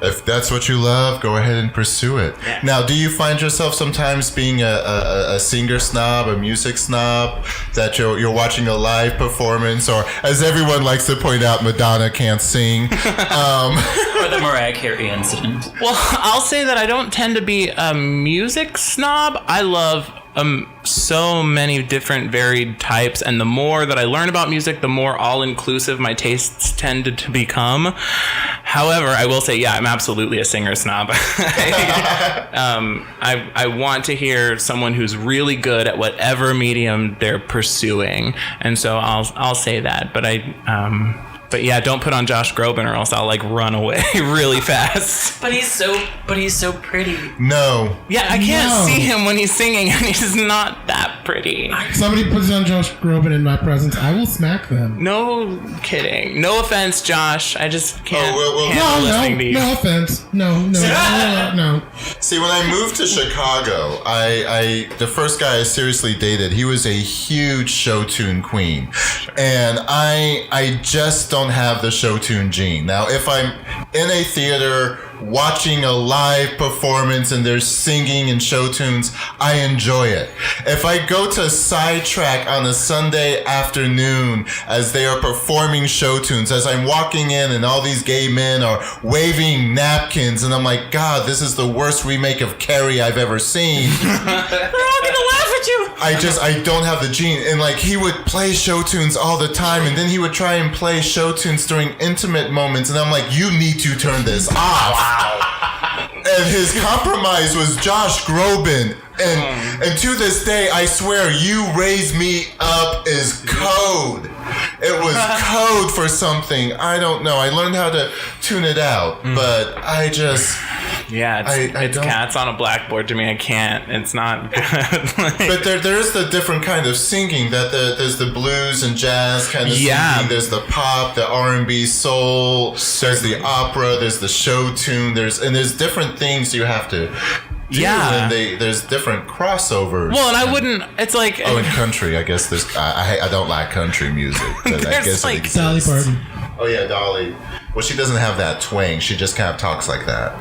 If that's what you love, go ahead and pursue it. Yeah. Now, do you find yourself sometimes being a singer snob, a music snob, that you're watching a live performance, or as everyone likes to point out, Madonna can't sing? Or the Mariah Carey incident. Well, I'll say that I don't tend to be a music snob. I love so many different varied types, and the more that I learn about music, the more all-inclusive my tastes tend to become. However, I will say, yeah, I'm absolutely a singer snob. I want to hear someone who's really good at whatever medium they're pursuing, and so I'll say that. But yeah, don't put on Josh Groban or else I'll run away really fast. But he's so pretty. No. Yeah, I can't see him when he's singing, and he's not that pretty. Somebody puts on Josh Groban in my presence, I will smack them. No kidding. No offense, Josh. I just can't handle listening to you. No offense. No. See, when I moved to Chicago, the first guy I seriously dated, he was a huge show tune queen. And I just don't have the show tune gene. Now, if I'm in a theater watching a live performance and they're singing in show tunes, I enjoy it. If I go to Sidetrack on a Sunday afternoon as they are performing show tunes, as I'm walking in and all these gay men are waving napkins, and I'm like, God, this is the worst remake of Carrie I've ever seen. We're all gonna laugh at you. I don't have the gene. And he would play show tunes all the time, and then he would try and play show tunes during intimate moments, and I'm like, you need to turn this off. And his compromise was Josh Groban. And to this day, I swear, You Raise Me Up is code. It was code for something. I don't know. I learned how to tune it out, but I just... Yeah, it's cats on a blackboard to me. I can't. It's not good. But there is the different kind of singing. There's the blues and jazz kind of singing. There's the pop, the R&B, soul. There's the opera. There's the show tune. There's different things you have to do. And there's different crossovers. Well, and I wouldn't. It's like in country. I guess there's. I don't like country music, but I guess it exists. Dolly Parton. Oh yeah, Dolly. Well, she doesn't have that twang. She just kind of talks like that.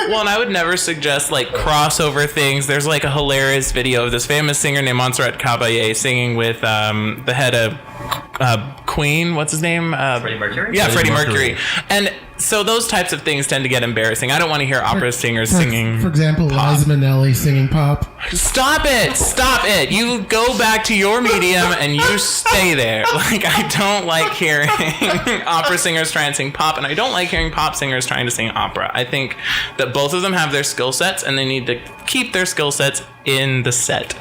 Well, and I would never suggest crossover things. There's a hilarious video of this famous singer named Montserrat Caballé singing with the head of Queen. What's his name? Freddie Mercury? Yeah, Freddie Mercury. And so those types of things tend to get embarrassing. I don't want to hear opera singers singing. For example, pop. Liza Minnelli singing pop. Stop it! You go back to your medium and you stay there. I don't like hearing opera singers trying to sing pop, and I don't like hearing pop singers trying to sing opera. I think that both of them have their skill sets, and they need to keep their skill sets in the set.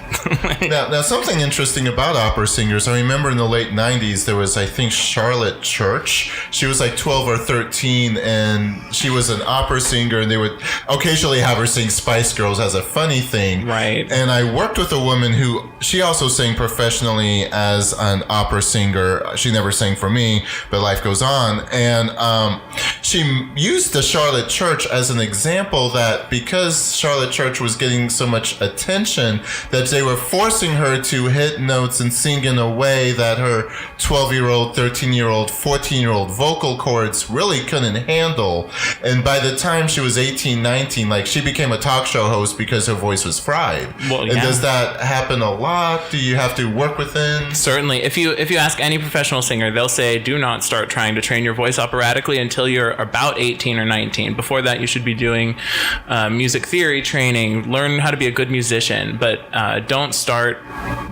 Now, something interesting about opera singers, I remember in the late 90s, there was, I think, Charlotte Church. She was like 12 or 13, and she was an opera singer, and they would occasionally have her sing Spice Girls as a funny thing. Right. And I worked with a woman who, she also sang professionally as an opera singer. She never sang for me, but life goes on. And she used the Charlotte Church as an example that because Charlotte Church was getting so much attention, that they were forcing her to hit notes and sing in a way that her 12-year-old, 13-year-old, 14-year-old vocal cords really couldn't handle. And by the time she was 18, 19, like, she became a talk show host because her voice was fried. Well, yeah. And does that happen a lot? Do you have to work within? Certainly. If you ask any professional singer, they'll say, do not start trying to train your voice operatically until you're about 18 or 19. Before that, you should be doing music theory training, learn how to be a good musician, but don't start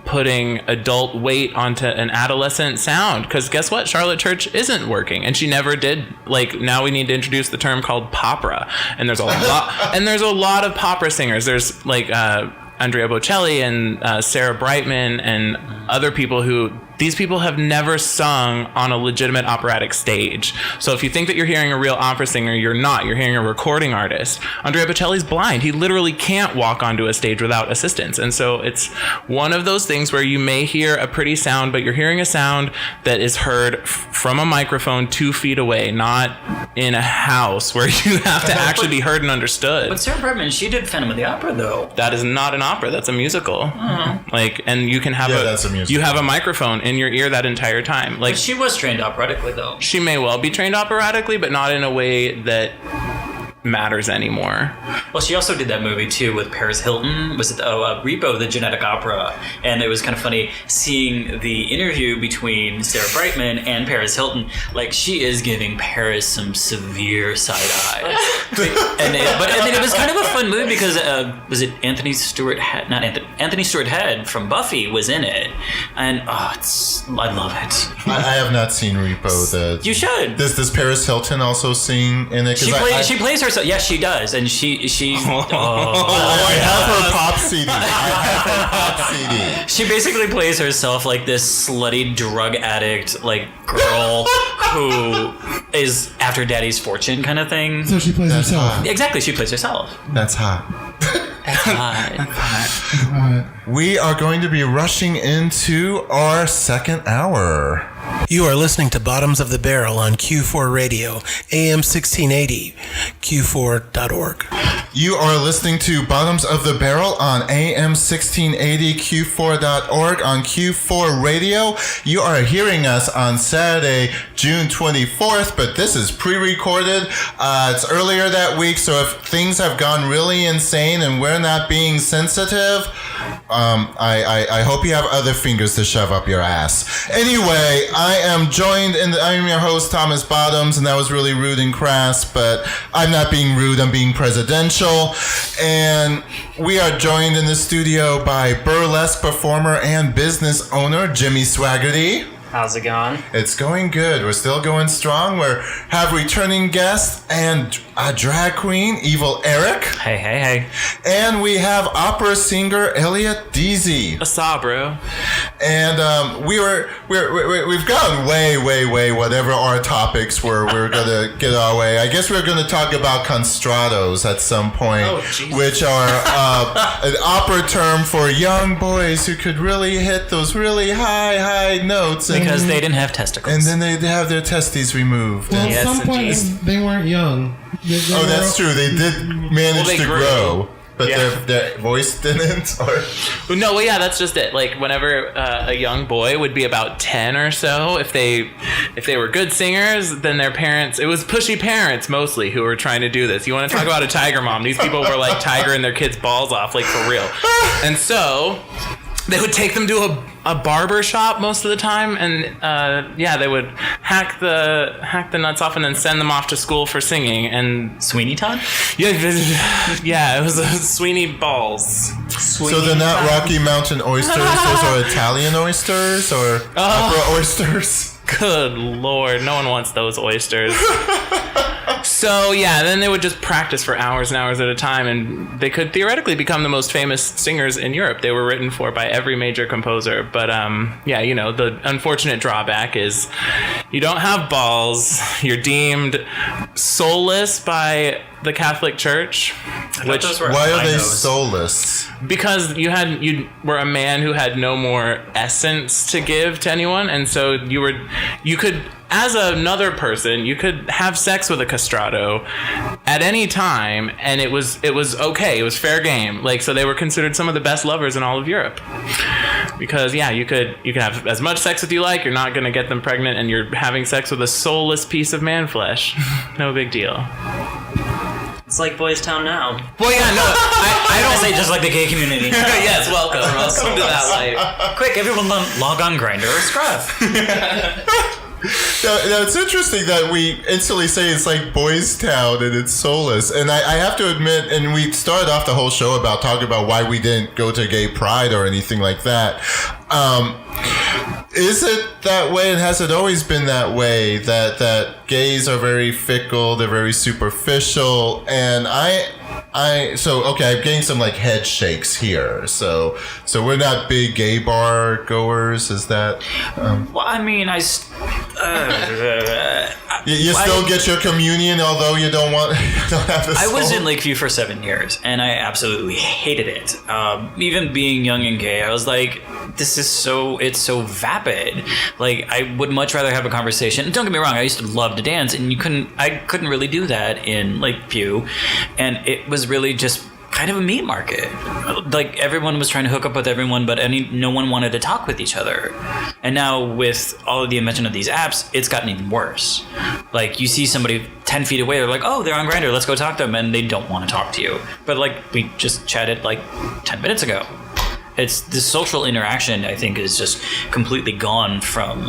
putting adult weight onto an adolescent sound, because guess what? Charlotte Church isn't working, and she never did. Like, now we need to introduce the term called popra, and there's a lot of popra singers. There's like Andrea Bocelli and Sarah Brightman and other people who, these people have never sung on a legitimate operatic stage. So if you think that you're hearing a real opera singer, you're not. You're hearing a recording artist. Andrea Bocelli's blind. He literally can't walk onto a stage without assistance. And so it's one of those things where you may hear a pretty sound, but you're hearing a sound that is heard from a microphone 2 feet away, not in a house where you have to actually be heard and understood. But Sarah Brightman, she did Phantom of the Opera, though. That is not an opera. That's a musical. Like, and you can have that's a musical. You have a microphone in your ear that entire time. Like, But she was trained operatically, though. she may well be trained operatically, but not in a way that matters anymore. Well, she also did that movie, too, with Paris Hilton. Was it Repo, the Genetic Opera? And it was kind of funny seeing the interview between Sarah Brightman and Paris Hilton. Like, she is giving Paris some severe side-eye. But it was kind of a fun movie because, was it Anthony Stewart Head? Not Anthony. Anthony Stewart Head from Buffy was in it. And, I love it. I have not seen Repo. You should. Does Paris Hilton also sing in it? She plays herself. Yes, she does, and she. I have her pop CD. I have her pop CD. She basically plays herself like this slutty drug addict, like, girl who is after daddy's fortune kind of thing. So she plays herself. hot. Exactly, she plays herself. That's hot. That's hot. We are going to be rushing into our second hour. You are listening to Bottoms of the Barrel on Q4 Radio, AM 1680, Q4.org. You are listening to Bottoms of the Barrel on AM 1680, Q4.org on Q4 Radio. You are hearing us on Saturday, June 24th, but this is pre-recorded. It's earlier that week, so if things have gone really insane and we're not being sensitive, I hope you have other fingers to shove up your ass. Anyway, I am joined, I'm your host, Thomas Bottoms, and that was really rude and crass, but I'm not being rude, I'm being presidential. And we are joined in the studio by burlesque performer and business owner, Jimmy Swaggerty. How's it going? It's going good. We're still going strong. We have returning guests and a drag queen, Evil Eric. Hey. And we have opera singer Elliot Deasy. Asa, bro. And we've gone way whatever our topics were. We're gonna get our way. I guess we're gonna talk about constrados at some point, which are an opera term for young boys who could really hit those really high notes. Because they didn't have testicles. And then they'd have their testes removed. Well, Yes, at some point, they weren't young. They that's true. They did manage to grew. grow. But Yeah. their voice didn't? Or? No, well, yeah, that's just it. Like, whenever a young boy would be about 10 or so, if they were good singers, then their parents, it was pushy parents mostly who were trying to do this. You want to talk about a tiger mom? These people were like tigering their kids' balls off, like, for real. And so they would take them to a barber shop most of the time, and they would hack the nuts off and then send them off to school for singing. And Sweeney Todd? yeah, it was Sweeney balls. So they're not Rocky Mountain oysters, those are Italian oysters or opera oysters? Good Lord, no one wants those oysters. So yeah, then they would just practice for hours and hours at a time, and they could theoretically become the most famous singers in Europe. They were written for by every major composer. But yeah, you know, the unfortunate drawback is you don't have balls. You're deemed soulless by the Catholic Church. Which Why are they soulless? Because you were a man who had no more essence to give to anyone, and so you could, as another person, you could have sex with a castrato at any time, and it was okay. It was fair game. Like, so they were considered some of the best lovers in all of Europe. Because yeah, you could have as much sex as you like. You're not going to get them pregnant, and you're having sex with a soulless piece of man flesh. No big deal. It's like Boys Town now. Well, yeah, no, I don't say just like the gay community. Yes, welcome to that life. Quick, everyone log on Grindr or Scruff. Now, it's interesting that we instantly say it's like Boys Town and it's soulless. And I have to admit, and we started off the whole show about talking about why we didn't go to gay pride or anything like that. Is it that way, and has it always been that way, that gays are very fickle, they're very superficial, and I'm getting some like head shakes here. So we're not big gay bar goers, is that? Well, I mean, you still get your communion, although you don't have the soul? I was in Lakeview for 7 years, and I absolutely hated it. Even being young and gay, I was like, it's so vapid. Like, I would much rather have a conversation. And don't get me wrong, I used to love to dance, and I couldn't really do that in Lakeview, and it was really just kind of a meat market. Like, everyone was trying to hook up with everyone, but no one wanted to talk with each other. And now with all of the invention of these apps, it's gotten even worse. Like, you see somebody 10 feet away, they're like, oh, they're on Grindr, let's go talk to them, and they don't want to talk to you. But like, we just chatted like 10 minutes ago. It's the social interaction, I think, is just completely gone from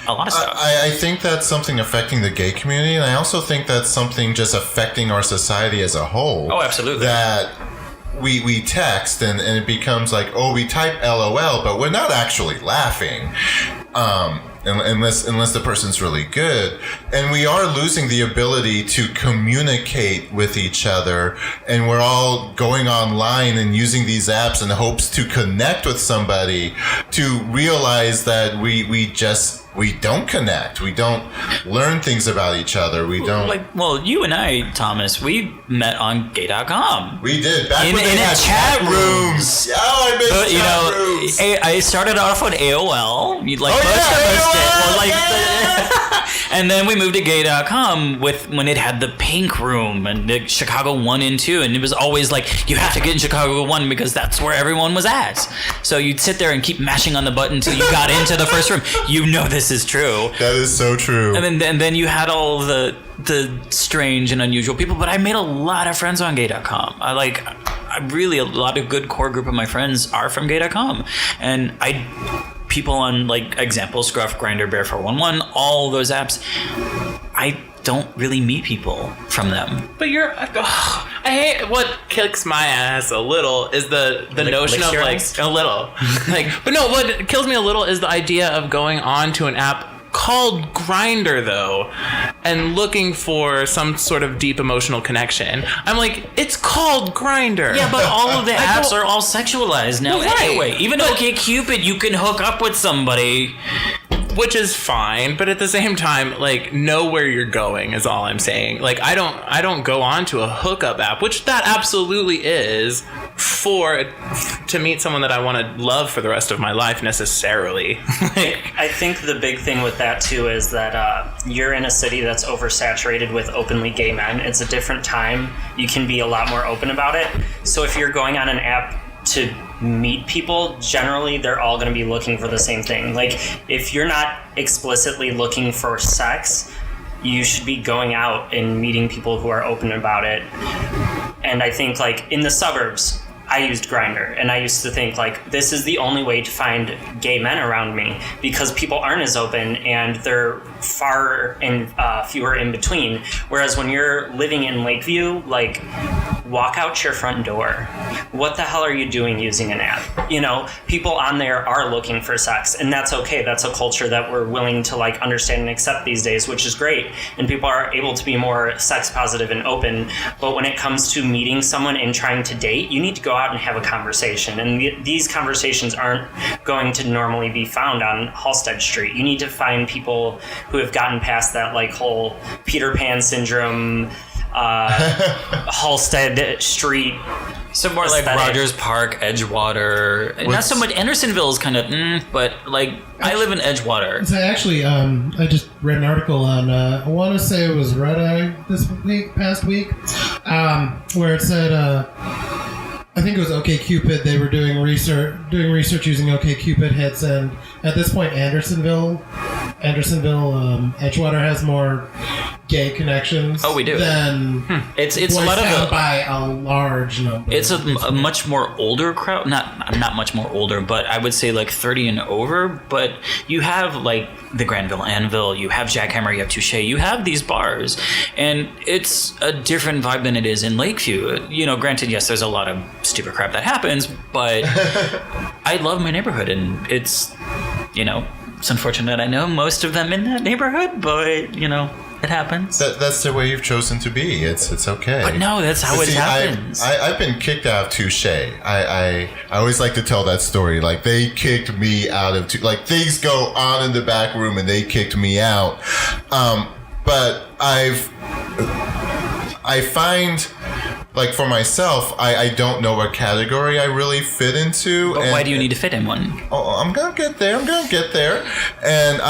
a lot of stuff. I think that's something affecting the gay community, and I also think that's something just affecting our society as a whole. Oh, absolutely. That we text and it becomes like, oh, we type LOL, but we're not actually laughing. Unless the person's really good. And we are losing the ability to communicate with each other, and we're all going online and using these apps in hopes to connect with somebody, to realize that we don't connect. We don't learn things about each other. We don't. Well, you and I, Thomas, we met on gay.com. We did. Back when they in had chat rooms. Oh, I miss chat rooms. I started off with AOL. Most of us AOL, did. And then we moved to gay.com when it had the Pink Room and the Chicago 1 and 2. And it was always like, you have to get in Chicago 1 because that's where everyone was at. So you'd sit there and keep mashing on the button until you got into the first room. You know this is true. That is so true. And then you had all the strange and unusual people. But I made a lot of friends on gay.com. A lot of good core group of my friends are from gay.com. And people on, like, example, Scruff, Grindr, Bear 411, all those apps, I don't really meet people from them. But I hate, what kicks my ass a little is the notion of, like, a little. But no, what kills me a little is the idea of going on to an app called Grindr, though, and looking for some sort of deep emotional connection. I'm like, it's called Grindr. Yeah, but all of the apps are all sexualized now anyway. Even OkCupid, you can hook up with somebody. Which is fine, but at the same time, like, know where you're going is all I'm saying. Like, I don't go on to a hookup app, which that absolutely is, to meet someone that I want to love for the rest of my life necessarily. I think the big thing with that too is that you're in a city that's oversaturated with openly gay men. It's a different time. You can be a lot more open about it. So if you're going on an app to meet people, generally they're all going to be looking for the same thing. Like, if you're not explicitly looking for sex, you should be going out and meeting people who are open about it. And I think, like, in the suburbs, I used Grindr, and I used to think like this is the only way to find gay men around me because people aren't as open and they're far and fewer in between. Whereas when you're living in Lakeview, like, walk out your front door. What the hell are you doing using an app? You know, people on there are looking for sex, and that's okay. That's a culture that we're willing to like understand and accept these days, which is great. And people are able to be more sex positive and open. But when it comes to meeting someone and trying to date, you need to go out and have a conversation. And these conversations aren't going to normally be found on Halsted Street. You need to find people who have gotten past that like whole Peter Pan syndrome, Halsted Street. So more aesthetic. like Rogers Park, Edgewater. Not so much. Andersonville is kind of, but like I live in Edgewater. So actually, I just read an article on, I want to say it was Red Eye past week, where it said, I think it was OkCupid. They were doing research using OkCupid hits, and at this point, Andersonville, Edgewater has more gay connections. Oh, we do. Than It's a lot of by a large number. It's a much more older crowd. Not much more older, but I would say like 30 and over. But you have like the Granville Anvil, you have Jackhammer, you have Touche, you have these bars, and it's a different vibe than it is in Lakeview. You know, granted, yes, there's a lot of stupid crap that happens, but I love my neighborhood, and it's, you know, it's unfortunate I know most of them in that neighborhood, but you know, it happens. That's the way you've chosen to be. It's okay. But no, that's how it happens. I've been kicked out of Touche. I always like to tell that story. Like, they kicked me out of like, things go on in the back room and they kicked me out. But I find, like, for myself, I don't know what category I really fit into. But why do you need to fit in one? Oh, I'm gonna get there. And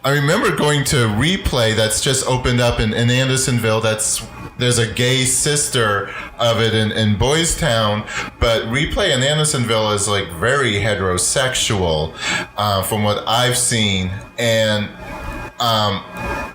I remember going to Replay that's just opened up in Andersonville. There's a gay sister of it in Boys Town, but Replay in Andersonville is like very heterosexual from what I've seen. And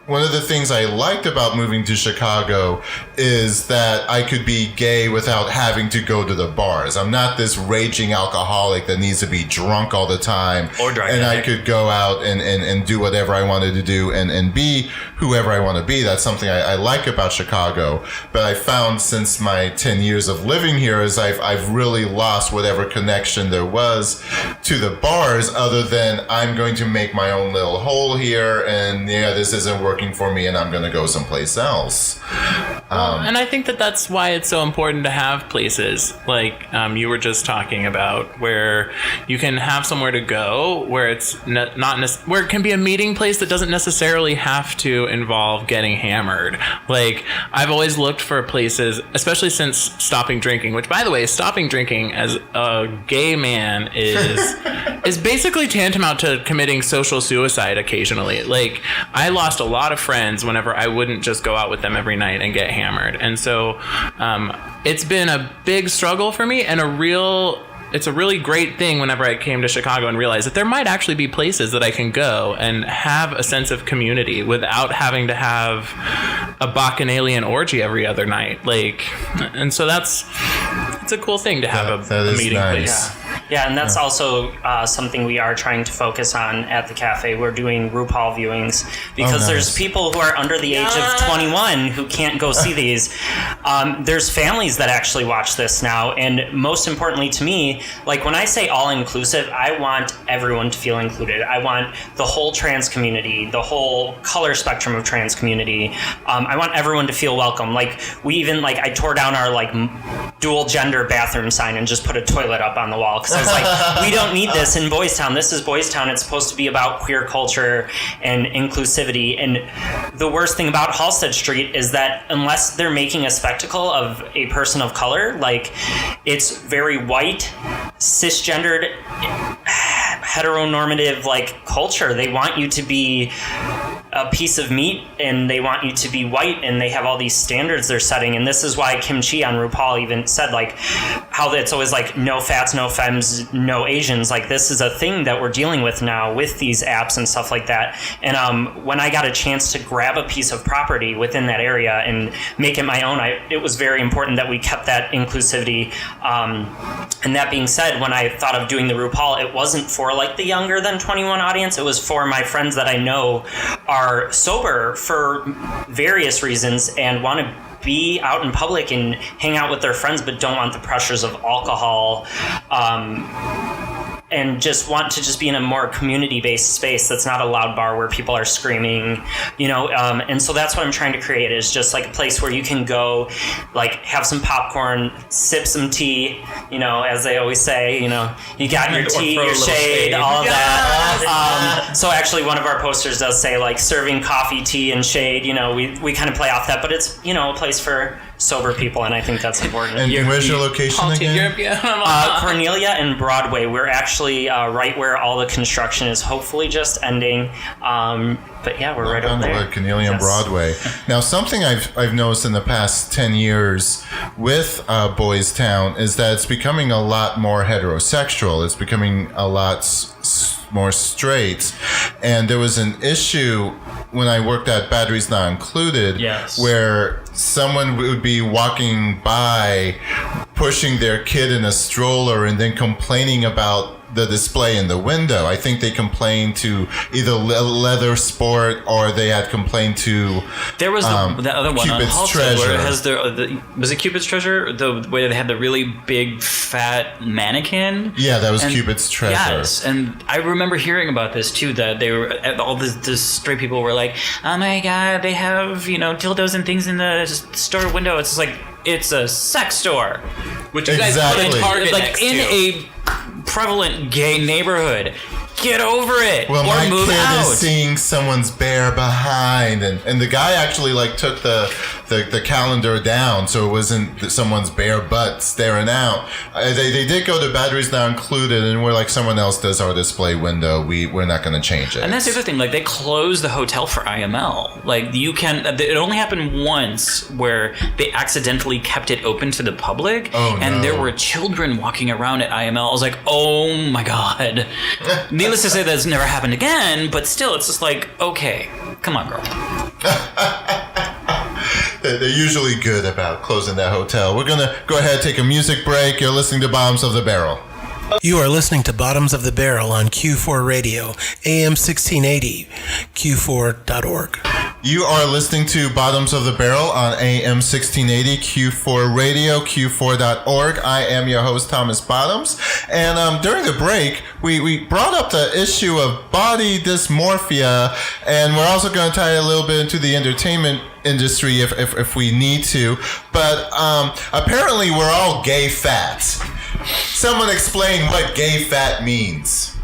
one of the things I liked about moving to Chicago is that I could be gay without having to go to the bars. I'm not this raging alcoholic that needs to be drunk all the time. Or drunk. And I could go out and do whatever I wanted to do and be whoever I want to be. That's something I like about Chicago. But I found since my 10 years of living here is I've really lost whatever connection there was to the bars, other than I'm going to make my own little hole here, and yeah, this isn't working for me and I'm going to go someplace else. And I think that's why it's so important to have places like you were just talking about, where you can have somewhere to go, where it's where it can be a meeting place that doesn't necessarily have to involve getting hammered. Like, I've always looked for places, especially since stopping drinking, which, by the way, stopping drinking as a gay man is basically tantamount to committing social suicide occasionally. Like, I lost a lot of friends whenever I wouldn't just go out with them every night and get hammered. And so it's been a big struggle for me, and it's a really great thing whenever I came to Chicago and realized that there might actually be places that I can go and have a sense of community without having to have a bacchanalian orgy every other night. Like, and so it's a cool thing to have a meeting nice. place. Yeah, and that's also something we are trying to focus on at the cafe. We're doing RuPaul viewings because there's people who are under the age of 21 who can't go see these. There's families that actually watch this now, and most importantly to me, like, when I say all-inclusive, I want everyone to feel included. I want the whole trans community, the whole color spectrum of trans community. I want everyone to feel welcome. Like, we even, like, I tore down our, like, dual gender bathroom sign and just put a toilet up on the wall, because I was like, we don't need this in Boys Town. This is Boys Town. It's supposed to be about queer culture and inclusivity. And the worst thing about Halsted Street is that unless they're making a spectacle of a person of color, like, it's very white, cisgendered, heteronormative, like, culture. They want you to be a piece of meat and they want you to be white, and they have all these standards they're setting. And this is why kimchi on RuPaul even said, like, how it's always like no fats, no femmes, no Asians. Like, this is a thing that we're dealing with now with these apps and stuff like that. And when I got a chance to grab a piece of property within that area and make it my own, it was very important that we kept that inclusivity. And that being said, when I thought of doing the RuPaul, it wasn't for like the younger than 21 audience. It was for my friends that I know are sober for various reasons and want to be out in public and hang out with their friends, but don't want the pressures of alcohol, and just want to just be in a more community-based space that's not a loud bar where people are screaming, and so that's what I'm trying to create, is just like a place where you can go, like, have some popcorn, sip some tea, as they always say, you got your tea, your shade, all of that. So actually one of our posters does say, like, serving coffee, tea, and shade. We kind of play off that, but it's, a place for sober people, and I think that's important. And where's your location again? Cornelia and Broadway. We're actually right where all the construction is hopefully just ending. But yeah, we're right over there. Cornelia and Broadway. Now, something I've noticed in the past 10 years with Boys Town is that it's becoming a lot more heterosexual. It's becoming a lot more straight. And there was an issue when I worked at Batteries Not Included, where someone would be walking by pushing their kid in a stroller and then complaining about the display in the window. I think they complained to either Leather Sport, or they had complained to there was the other one Cupid's on Halstead Treasure. where it has was it Cupid's Treasure, where they had the really big fat mannequin. Yeah, that was Cupid's Treasure. Yes, and I remember hearing about this too, that they were all the straight people were like, oh my god, they have dildos and things in the store window. It's just like, it's a sex store, which you guys put a Target like next in to. a prevalent gay neighborhood. Get over it, well, or my move kid out. is seeing someone's bare behind, and the guy actually took the calendar down so it wasn't someone's bare butt staring out. They did go to Batteries Not Included, and we're like, someone else does our display window. We're not going to change it. And that's the other thing. Like, they closed the hotel for IML. Like, you can. It only happened once where they accidentally kept it open to the public, and there were children walking around at IML. I was like, oh my god. Needless to say, that's never happened again. But still, it's just like, okay, come on, girl. They're usually good about closing that hotel. We're going to go ahead and take a music break. You're listening to Bottoms of the Barrel. You are listening to Bottoms of the Barrel on Q4 Radio, AM 1680, Q4.org. You are listening to Bottoms of the Barrel on AM 1680, Q4 Radio, Q4.org. I am your host, Thomas Bottoms. And during the break, we brought up the issue of body dysmorphia, and we're also going to tie a little bit into the entertainment industry if we need to. But apparently we're all gay fat. Someone explain what gay fat means.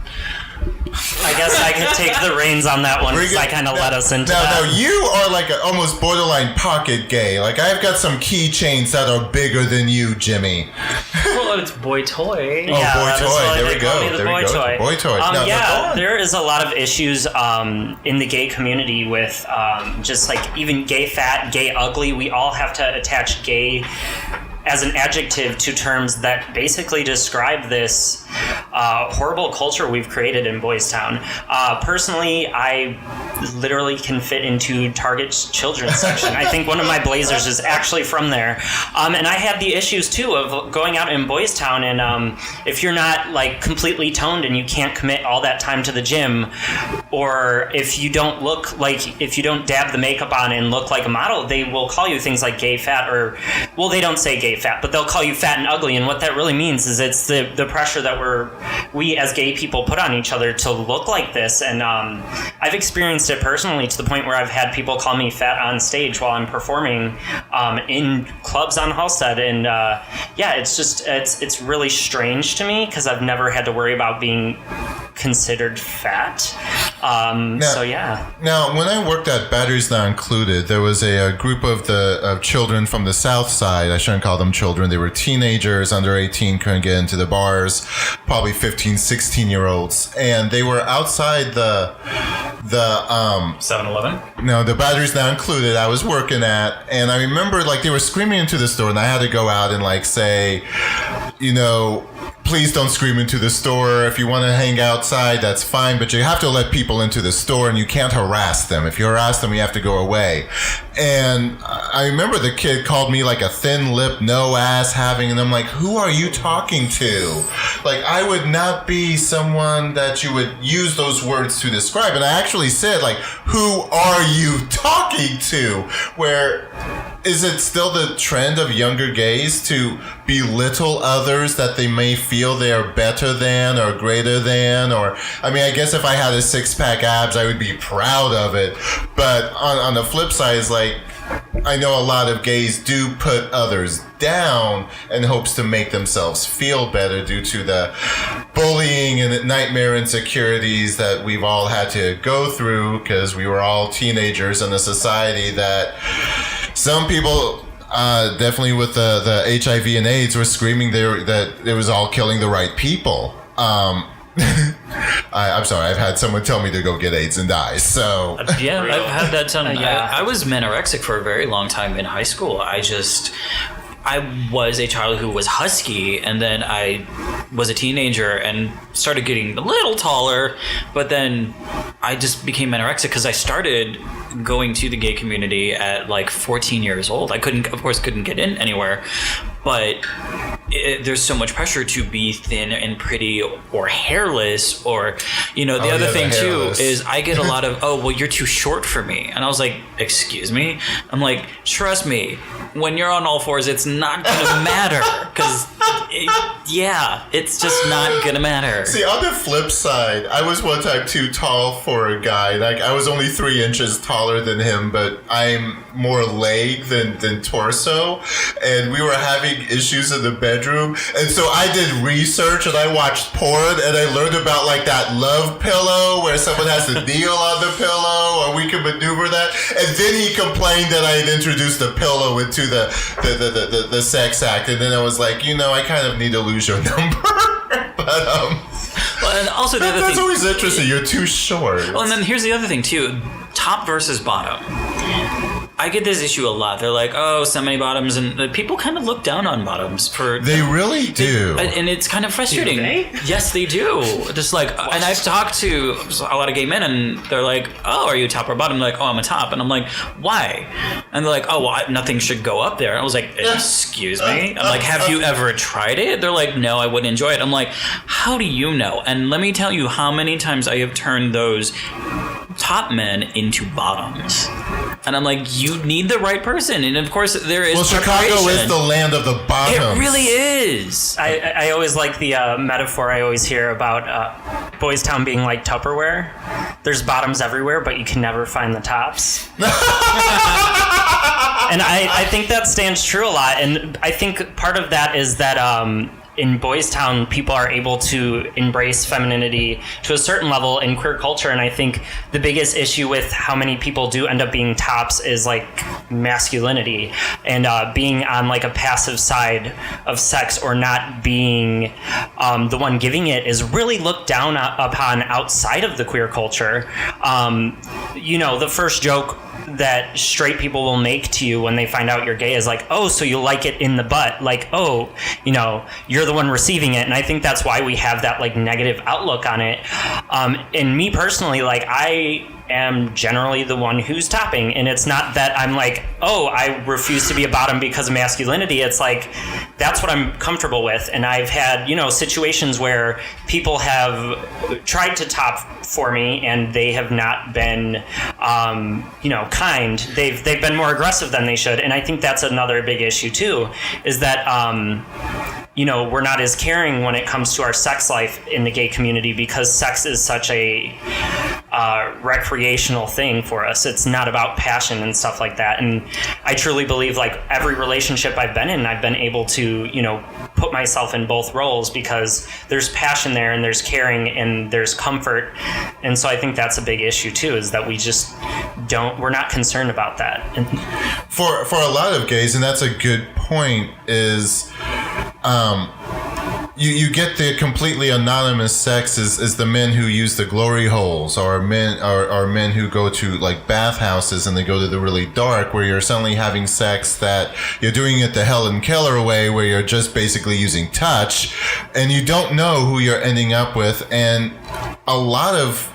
I guess I could take the reins on that one, because I kind of led us into that. Now, you are like an almost borderline pocket gay. Like, I've got some keychains that are bigger than you, Jimmy. Well, it's boy toy. Oh, Yeah, boy that is toy. why There they we call me go. the There we boy go. toy. Boy toy. No, Yeah, no, there is a lot of issues in the gay community with just like even gay fat, gay ugly. We all have to attach gay as an adjective to terms that basically describe this horrible culture we've created in Boys Town. Personally, I literally can fit into Target's children's section. I think one of my blazers is actually from there. And I had the issues too of going out in Boys Town, and if you're not like completely toned and you can't commit all that time to the gym, or if you don't if you don't dab the makeup on and look like a model, they will call you things like gay fat, or, well, they don't say gay fat, but they'll call you fat and ugly. And what that really means is it's the pressure that we as gay people put on each other to look like this. And I've experienced it personally to the point where I've had people call me fat on stage while I'm performing in clubs on Halstead. And it's really strange to me, because I've never had to worry about being considered fat. So yeah. Now, when I worked at Batteries Not Included, there was a group of children from the South Side. I shouldn't call them children. They were teenagers, under 18, couldn't get into the bars, probably 15, 16-year-olds. And they were outside the 7-Eleven? No, the Batteries Not Included I was working at. And I remember, like, they were screaming into the store, and I had to go out and, like, say, you know, please don't scream into the store. If you want to hang outside, that's fine, but you have to let people into the store, and you can't harass them. If you harass them, you have to go away. And I remember the kid called me like a thin lip, no ass having, and I'm like, who are you talking to? Like, I would not be someone that you would use those words to describe. And I actually said, like, who are you talking to? Where is it still the trend of younger gays to belittle others that they may feel they are better than or greater than? Or, I mean, I guess if I had a six-pack abs, I would be proud of it. But on the flip side, it's like, I know a lot of gays do put others down in hopes to make themselves feel better due to the bullying and nightmare insecurities that we've all had to go through because we were all teenagers in a society that some people, definitely with the HIV and AIDS, were screaming that it was all killing the right people. I'm sorry, I've had someone tell me to go get AIDS and die, so... Yeah, I've had that done. Yeah. I was manorexic for a very long time in high school. I was a child who was husky, and then I was a teenager and started getting a little taller, but then I just became anorexic because I started going to the gay community at like 14 years old. I couldn't get in anywhere, but there's so much pressure to be thin and pretty or hairless, or, you know, the other thing too is I get a lot of, oh, well, you're too short for me. And I was like, excuse me? I'm like, trust me, when you're on all fours, it's not gonna matter, because it's just not gonna matter. See, on the flip side, I was one time too tall for a guy. Like, I was only 3 inches taller than him, but I'm more leg than torso, and we were having issues in the bedroom, and so I did research and I watched porn, and I learned about like that love pillow where someone has to kneel on the pillow, or we can maneuver that. And then he complained that I had introduced the pillow into the sex act, and then I was like, you know, I kind of need to lose your number. But well, and also that's always interesting. You're too short. Well, and then here's the other thing too: top versus bottom. I get this issue a lot. They're like, oh, so many bottoms, and people kind of look down on bottoms for. They really do, and it's kind of frustrating. Do they? Yes, they do. Just like, and I've talked to a lot of gay men, and they're like, oh, are you top or bottom? They're like, oh, I'm a top, and I'm like, why? And they're like, oh, well, nothing should go up there. I was like, excuse me. I'm like, have you ever tried it? They're like, no, I wouldn't enjoy it. I'm like, how do you know? And let me tell you how many times I have turned those top men into bottoms. And I'm like, you need the right person. And of course, there is. Well, Chicago is the land of the bottoms. It really is. I always like the metaphor I always hear about Boys Town being like Tupperware. There's bottoms everywhere, but you can never find the tops. And I think that stands true a lot. And I think part of that is that in Boys Town, people are able to embrace femininity to a certain level in queer culture. And I think the biggest issue with how many people do end up being tops is like masculinity and being on like a passive side of sex, or not being the one giving it, is really looked down upon outside of the queer culture. You know, the first joke that straight people will make to you when they find out you're gay is like, oh, so you like it in the butt, like, oh, you know, you're the one receiving it. And I think that's why we have that like negative outlook on it. And me personally, like, I am generally the one who's topping, and it's not that I'm like, oh, I refuse to be a bottom because of masculinity. It's like, that's what I'm comfortable with. And I've had, you know, situations where people have tried to top for me and they have not been you know, kind. They've been more aggressive than they should. And I think that's another big issue too, is that you know, we're not as caring when it comes to our sex life in the gay community, because sex is such a recreational thing for us. It's not about passion and stuff like that. And I truly believe like every relationship I've been in, I've been able to, you know, put myself in both roles because there's passion there and there's caring and there's comfort. And so I think that's a big issue too, is that we're not concerned about that. And for a lot of gays, and that's a good point, is you get the completely anonymous sex is the men who use the glory holes, or men who go to like bathhouses and they go to the really dark, where you're suddenly having sex that you're doing it the Helen Keller way, where you're just basically using touch and you don't know who you're ending up with. And a lot of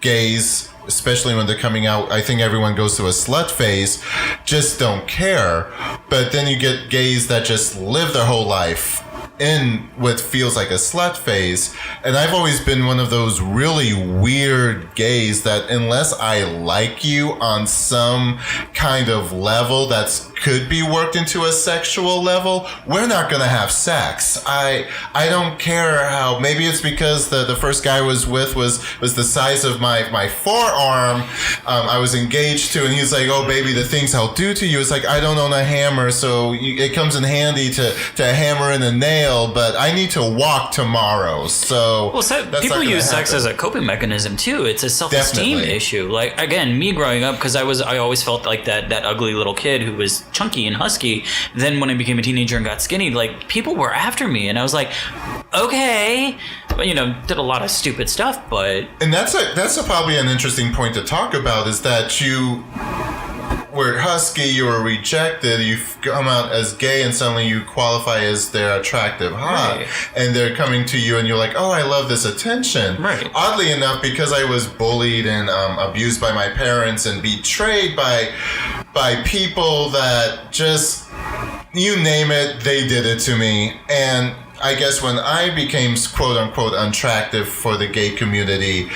gays, especially when they're coming out, I think everyone goes through a slut phase, just don't care. But then you get gays that just live their whole life in what feels like a slut phase. And I've always been one of those really weird gays that unless I like you on some kind of level that's could be worked into a sexual level, we're not gonna have sex. I don't care how, maybe it's because the first guy I was with was the size of my forearm. I was engaged to, and he was like, oh baby, the things I'll do to you. It's like, I don't own a hammer, so it comes in handy to hammer in a nail, but I need to walk tomorrow. So people use sex as a coping mechanism too. It's a self-esteem issue. Like, again, me growing up, because I always felt like that ugly little kid who was chunky and husky. Then when I became a teenager and got skinny, like, people were after me, and I was like, okay, but, you know, did a lot of stupid stuff, but... And that's probably an interesting point to talk about, is that you were husky, you were rejected, you come out as gay, and suddenly you qualify as their attractive hot, right. And they're coming to you and you're like, oh, I love this attention. Right. Oddly enough, because I was bullied and abused by my parents and betrayed by people that just, you name it, they did it to me. And I guess when I became quote unquote unattractive for the gay community,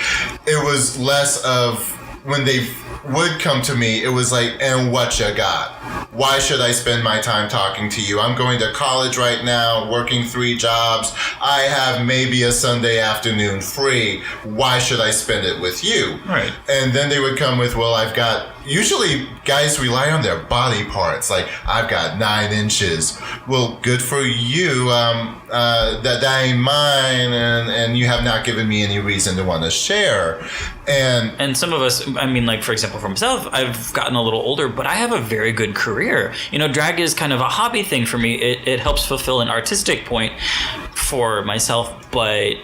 it was less of, when they would come to me, it was like, and what you got? Why should I spend my time talking to you? I'm going to college right now, working 3 jobs. I have maybe a Sunday afternoon free. Why should I spend it with you? Right. And then they would come with, well, I've got, usually guys rely on their body parts. Like, I've got 9 inches. Well, good for you. That ain't mine, and you have not given me any reason to want to share. And some of us, I mean, like, for example, for myself, I've gotten a little older, but I have a very good career. You know, drag is kind of a hobby thing for me. It helps fulfill an artistic point for myself, but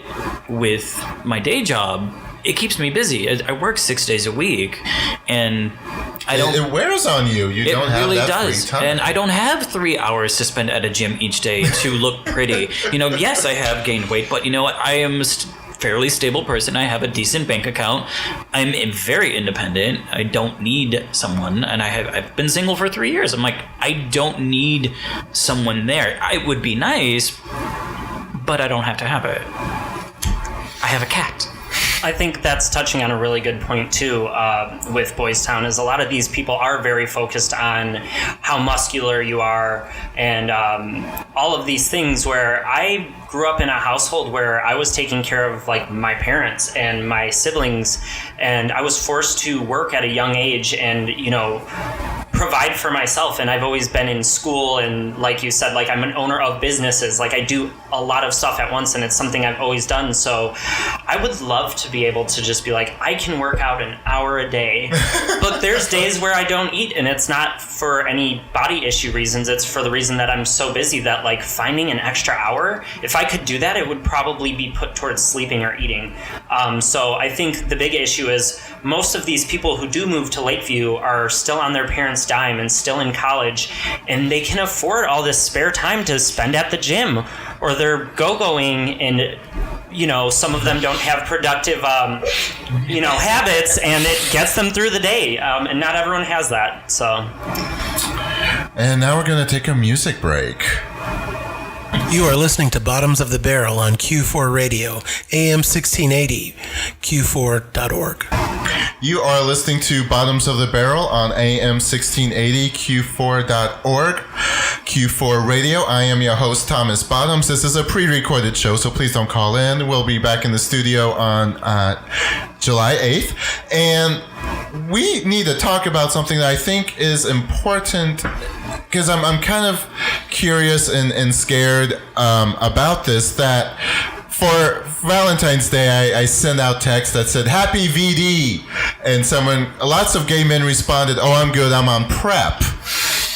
with my day job, it keeps me busy. I work 6 days a week, and I don't. It wears on you. You don't have really that does. free time. And I don't have 3 hours to spend at a gym each day to look pretty. You know, yes, I have gained weight, but you know what? I am a fairly stable person. I have a decent bank account. I'm very independent. I don't need someone, and I've been single for 3 years. I'm like, I don't need someone there. It would be nice, but I don't have to have it. I have a cat. I think that's touching on a really good point too with Boys Town, is a lot of these people are very focused on how muscular you are and all of these things, where I grew up in a household where I was taking care of like my parents and my siblings, and I was forced to work at a young age and, you know, provide for myself. And I've always been in school, and like you said, like, I'm an owner of businesses. Like, I do a lot of stuff at once, and it's something I've always done. So I would love to be able to just be like, I can work out an hour a day, but there's days where I don't eat, and it's not for any body issue reasons. It's for the reason that I'm so busy that, like, finding an extra hour, if I could do that, it would probably be put towards sleeping or eating. So I think the big issue is most of these people who do move to Lakeview are still on their parents' dime and still in college, and they can afford all this spare time to spend at the gym, or they're go-going, and, you know, some of them don't have productive, you know, habits, and it gets them through the day, and not everyone has that, so. And now we're going to take a music break. You are listening to Bottoms of the Barrel on Q4 Radio, AM 1680, Q4.org. You are listening to Bottoms of the Barrel on AM 1680, Q4.org. Q4 Radio. I am your host, Thomas Bottoms. This is a pre-recorded show, so please don't call in. We'll be back in the studio on July 8th. And we need to talk about something that I think is important because I'm kind of curious and scared about this, that for Valentine's Day, I sent out text that said, Happy VD. And lots of gay men responded, oh, I'm good, I'm on PrEP.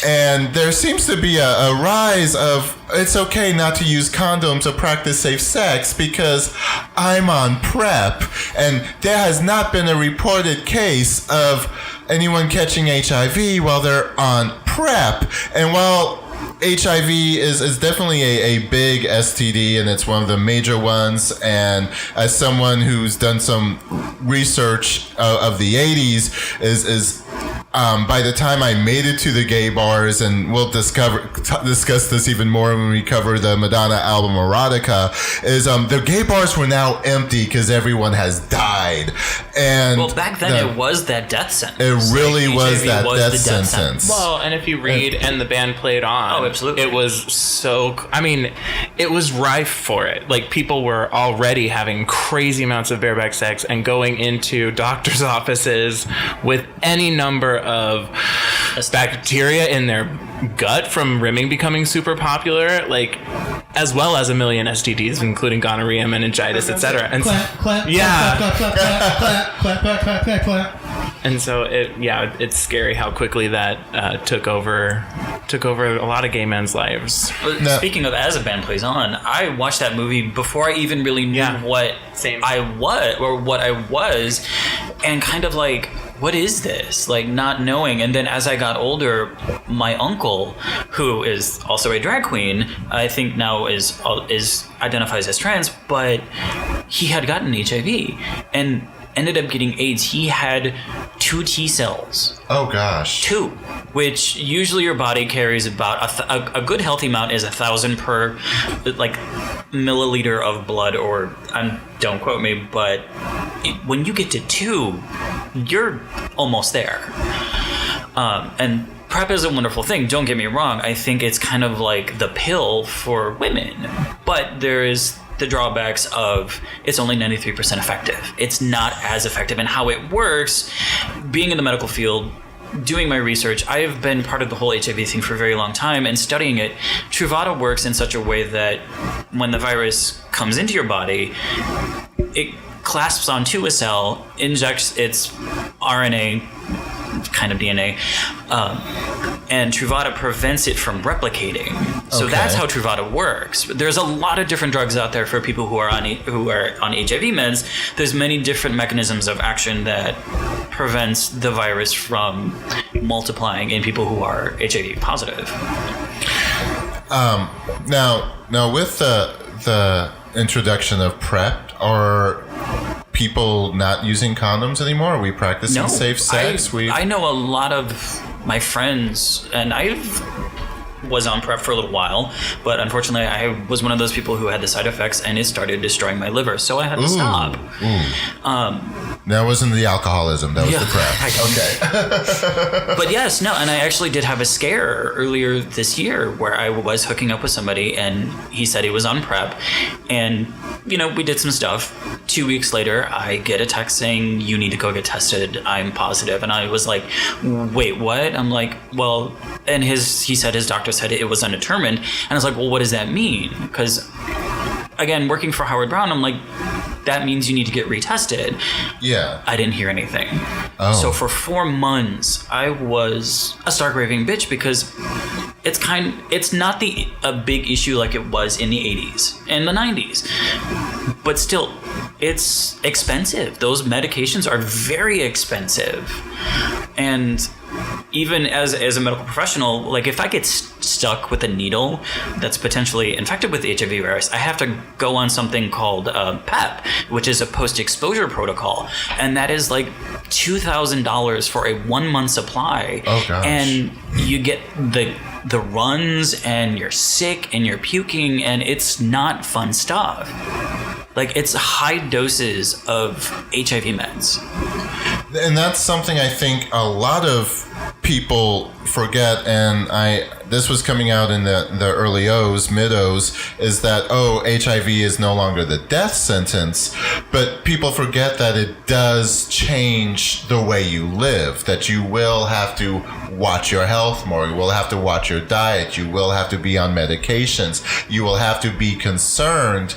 And there seems to be a rise of, it's okay not to use condoms or practice safe sex because I'm on PrEP. And there has not been a reported case of anyone catching HIV while they're on PrEP. And while HIV is definitely a big STD, and it's one of the major ones. And as someone who's done some research of the 80s, is by the time I made it to the gay bars, and we'll discuss this even more when we cover the Madonna album Erotica, is the gay bars were now empty because everyone has died. And well, back then it was that death sentence. It really was HIV that was death the sentence. Well, and if you read and the band played on, oh, absolutely, it was so. I mean, it was rife for it. Like, people were already having crazy amounts of bareback sex and going into doctors' offices with any number of bacteria in their gut from rimming becoming super popular, like, as well as a million STDs, including gonorrhea, meningitis, etc. And clap, yeah, clap, clap, clap, clap, clap, clap, clap, clap, clap. And so it's scary how quickly that took over a lot of gay men's lives. Speaking of as a band plays on, I watched that movie before I even really knew what I was, and kind of like, what is this? Like, not knowing. And then as I got older, my uncle, who is also a drag queen, I think now is identifies as trans, but he had gotten HIV and ended up getting AIDS. He had 2 T cells. Oh gosh. 2, which usually your body carries about a good healthy amount is 1,000 per like milliliter of blood, or don't quote me, but when you get to 2, you're almost there. And PrEP is a wonderful thing, don't get me wrong. I think it's kind of like the pill for women, but there is the drawbacks of it's only 93% effective. It's not as effective. And how it works, being in the medical field, doing my research, I have been part of the whole HIV thing for a very long time and studying it. Truvada works in such a way that when the virus comes into your body, it clasps onto a cell, injects its RNA, kind of DNA, and Truvada prevents it from replicating. So that's how Truvada works. There's a lot of different drugs out there for people who are on HIV meds. There's many different mechanisms of action that prevents the virus from multiplying in people who are HIV positive. Now with the introduction of PrEP, are people not using condoms anymore? Are we practicing safe sex? I know a lot of my friends, and I was on PrEP for a little while, but unfortunately I was one of those people who had the side effects, and it started destroying my liver, so I had to stop. That wasn't the alcoholism, that was the PrEP. Okay. But yes, no, and I actually did have a scare earlier this year where I was hooking up with somebody, and he said he was on PrEP, and we did some stuff. 2 weeks later, I get a text saying, you need to go get tested, I'm positive. And I was like, wait, what? I'm like, well, and he said his doctor said it was undetermined. And I was like, well, what does that mean? Because, again, working for Howard Brown, I'm like, that means you need to get retested. Yeah. I didn't hear anything. Oh. So for 4 months, I was a stark raving bitch because it's not a big issue like it was in the 80s and the 90s. But still, it's expensive. Those medications are very expensive. And even as a medical professional, like if I get stuck with a needle that's potentially infected with the HIV virus, I have to go on something called PEP, which is a post-exposure protocol. And that is like $2,000 for a 1 month supply. Oh, gosh. And you get the runs, and you're sick, and you're puking, and it's not fun stuff. Like, it's high doses of HIV meds. And that's something I think a lot of people forget, and this was coming out in the early O's, mid O's, is that, HIV is no longer the death sentence, but people forget that it does change the way you live, that you will have to watch your health more, you will have to watch your diet, you will have to be on medications, you will have to be concerned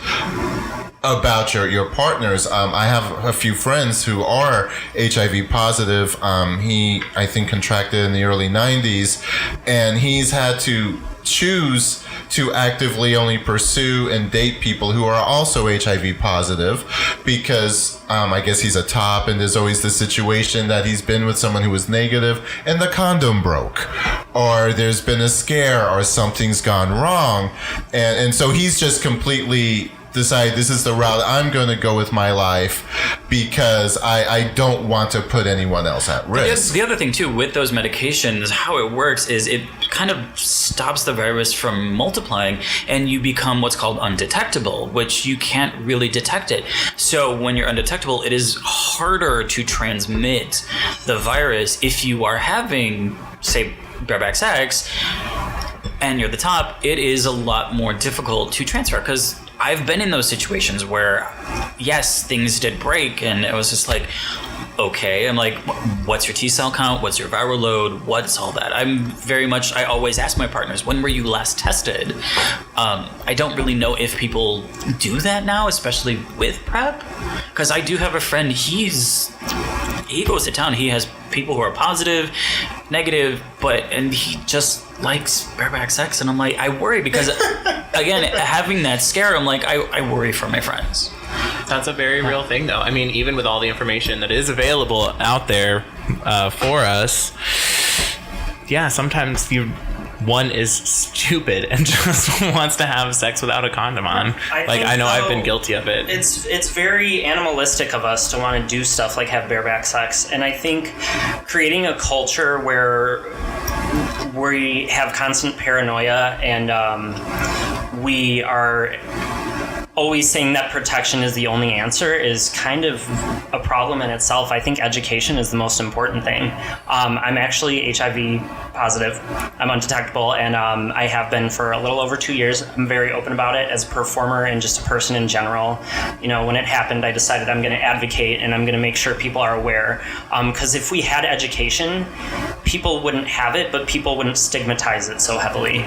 about your partners. I have a few friends who are HIV positive. He, I think, contracted in the early 90s, and he's had to choose to actively only pursue and date people who are also HIV positive because I guess he's a top, and there's always the situation that he's been with someone who was negative and the condom broke, or there's been a scare, or something's gone wrong, and so he's just completely decide this is the route I'm going to go with my life because I don't want to put anyone else at risk. The other thing too with those medications, how it works is it kind of stops the virus from multiplying, and you become what's called undetectable, which you can't really detect it. So when you're undetectable, it is harder to transmit the virus if you are having, say, bareback sex and you're the top. It is a lot more difficult to transfer because I've been in those situations where, yes, things did break, and it was just like, okay, I'm like, what's your T-cell count? What's your viral load? What's all that? I always ask my partners, when were you last tested? I don't really know if people do that now, especially with PrEP, because I do have a friend, he goes to town. He has people who are positive, negative, and he just likes bareback sex, and I'm like, I worry because, again, having that scare, I'm like, I worry for my friends. That's a very real thing, though. I mean, even with all the information that is available out there for us, yeah, sometimes one is stupid and just wants to have sex without a condom on. I know I've been guilty of it. It's very animalistic of us to want to do stuff like have bareback sex, and I think creating a culture where we have constant paranoia and we are always saying that protection is the only answer is kind of a problem in itself. I think education is the most important thing. I'm actually HIV positive. I'm undetectable, and I have been for a little over 2 years. I'm very open about it as a performer and just a person in general. You know, when it happened, I decided I'm going to advocate and I'm going to make sure people are aware. Because if we had education, people wouldn't have it, but people wouldn't stigmatize it so heavily.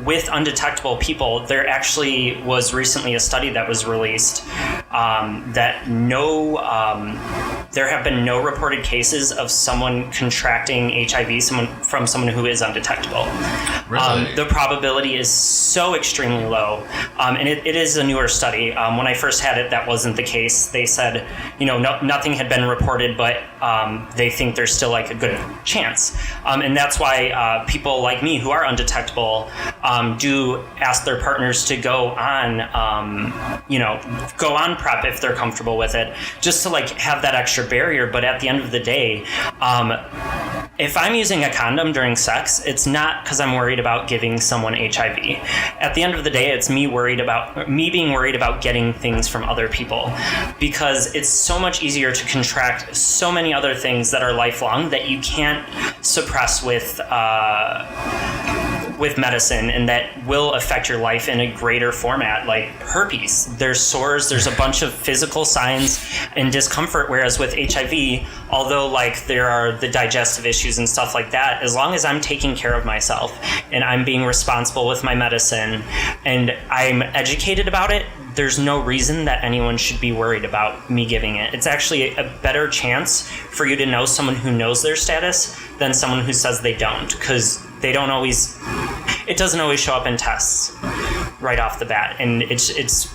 With undetectable people, there actually was recently a study that was released that there have been no reported cases of someone contracting HIV from someone who is undetectable. Really? The probability is so extremely low, and it is a newer study. When I first had it, that wasn't the case. They said, nothing had been reported, but they think there's still like a good chance, and that's why people like me who are undetectable do ask their partners to go on PrEP if they're comfortable with it, just to like have that extra barrier. But at the end of the day, if I'm using a condom during sex, it's not because I'm worried about giving someone HIV. At the end of the day, it's me being worried about getting things from other people, because it's so much easier to contract so many other things that are lifelong that you can't suppress with medicine, and that will affect your life in a greater format, like herpes. There's sores, there's a bunch of physical signs and discomfort, whereas with HIV, although like there are the digestive issues and stuff like that, as long as I'm taking care of myself and I'm being responsible with my medicine and I'm educated about it, there's no reason that anyone should be worried about me giving it. It's actually a better chance for you to know someone who knows their status than someone who says they don't, because it doesn't always show up in tests right off the bat, and it's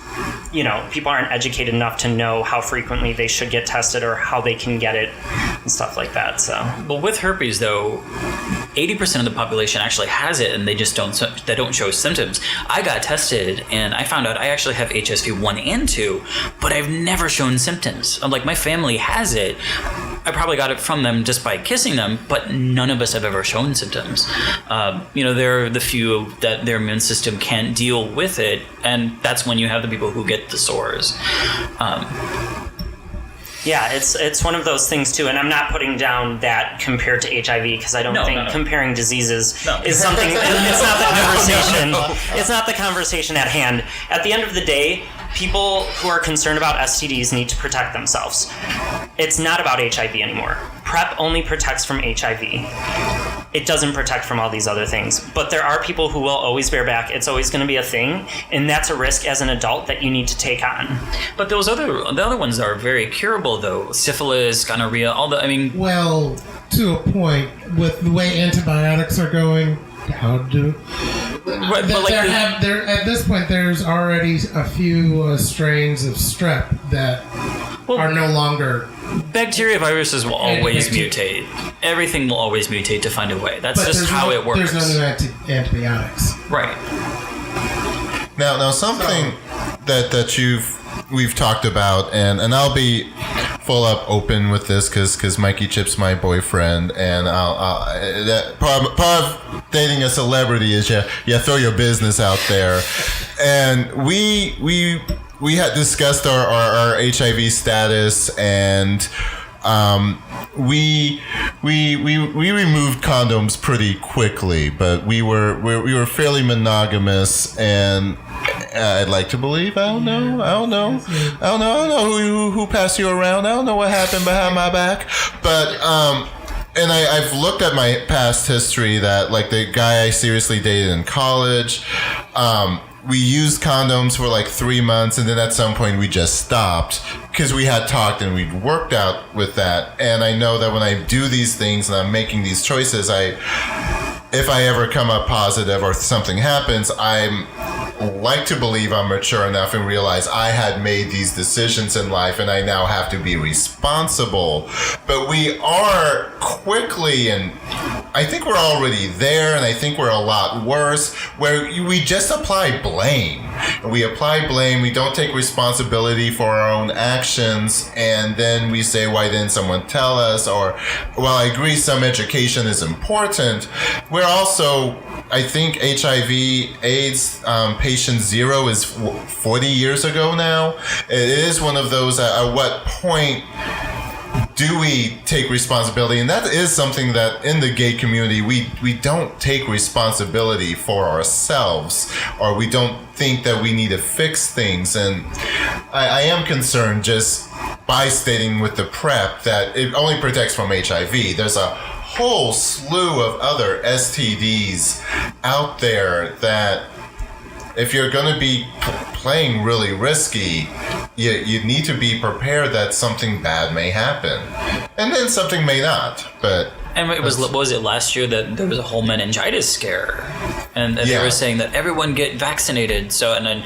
people aren't educated enough to know how frequently they should get tested or how they can get it and stuff like that. So, well, with herpes though, 80% of the population actually has it, and they don't show symptoms. I got tested and I found out I actually have HSV 1 and 2, but I've never shown symptoms. I'm like, my family has it. I probably got it from them just by kissing them, but none of us have ever shown symptoms. There are the few that their immune system can't deal with it, and that's when you have the people who get the sores. Yeah, it's one of those things too, and I'm not putting down that compared to HIV because I don't think comparing diseases is something. It's not the conversation. It's not the conversation at hand. At the end of the day, people who are concerned about STDs need to protect themselves. It's not about HIV anymore. PrEP only protects from HIV. It doesn't protect from all these other things. But there are people who will always bear back. It's always going to be a thing, and that's a risk as an adult that you need to take on. But the other ones are very curable, though. Syphilis, gonorrhea, Well, to a point, with the way antibiotics are going, at this point, there's already a few strains of strep that are no longer. Bacteria, viruses will always mutate. Everything will always mutate to find a way. That's just how it works. There's no new antibiotics. Right. Now something that we've talked about, and I'll be full up open with this because Mikey Chip's my boyfriend, and part of dating a celebrity is you throw your business out there, and we had discussed our HIV status, and we removed condoms pretty quickly, but we were fairly monogamous, and I'd like to believe. I don't know who passed you around. I don't know what happened behind my back, but and I've looked at my past history that, like, the guy I seriously dated in college, we used condoms for like 3 months, and then at some point we just stopped because we had talked and we'd worked out with that. And I know that when I do these things and I'm making these choices, if I ever come up positive or something happens, I'm like to believe I'm mature enough and realize I had made these decisions in life and I now have to be responsible. But we are quickly, and I think we're already there, and I think we're a lot worse, where we just apply blame. We apply blame, we don't take responsibility for our own actions, and then we say, why didn't someone tell us? Or, while I agree some education is important, we're also, I think HIV AIDS patient zero is 40 years ago now. It is one of those, at what point do we take responsibility? And that is something that in the gay community, we don't take responsibility for ourselves, or we don't think that we need to fix things. And I am concerned, just by stating with the PrEP, that it only protects from HIV. There's a whole slew of other STDs out there that, if you're going to be playing really risky, you need to be prepared that something bad may happen, and then something may not. But and what was it last year that there was a whole meningitis scare, and they were saying that everyone get vaccinated. So, and then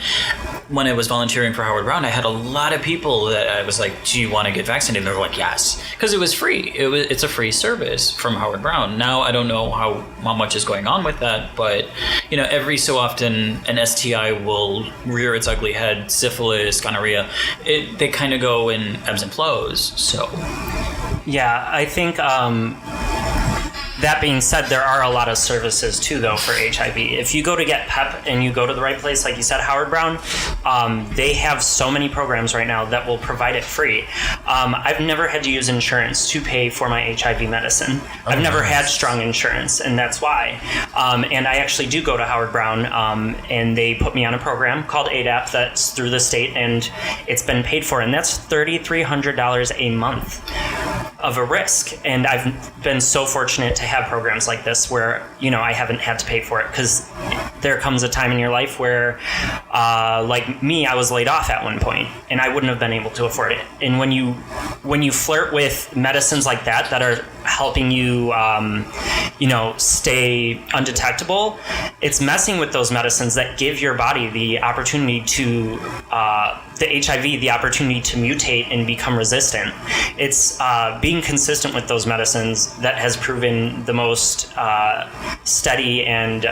when I was volunteering for Howard Brown, I had a lot of people that I was like, "Do you want to get vaccinated?" And they were like, "Yes," because it was free. It's a free service from Howard Brown. Now I don't know how much is going on with that, but every so often an STI will rear its ugly head. Syphilis, gonorrhea, they kind of go in ebbs and flows. So, yeah, I think. That being said, there are a lot of services too, though, for HIV. If you go to get PEP and you go to the right place, like you said, Howard Brown, they have so many programs right now that will provide it free. I've never had to use insurance to pay for my HIV medicine. I've never had strong insurance, and that's why. And I actually do go to Howard Brown, and they put me on a program called ADAP that's through the state, and it's been paid for, and that's $3,300 a month of a risk. And I've been so fortunate to have programs like this where I haven't had to pay for it, because there comes a time in your life where like me, I was laid off at one point and I wouldn't have been able to afford it. And when you flirt with medicines like that are helping you stay undetectable, it's messing with those medicines that give your body the opportunity to the HIV the opportunity to mutate and become resistant. It's being consistent with those medicines that has proven the most steady and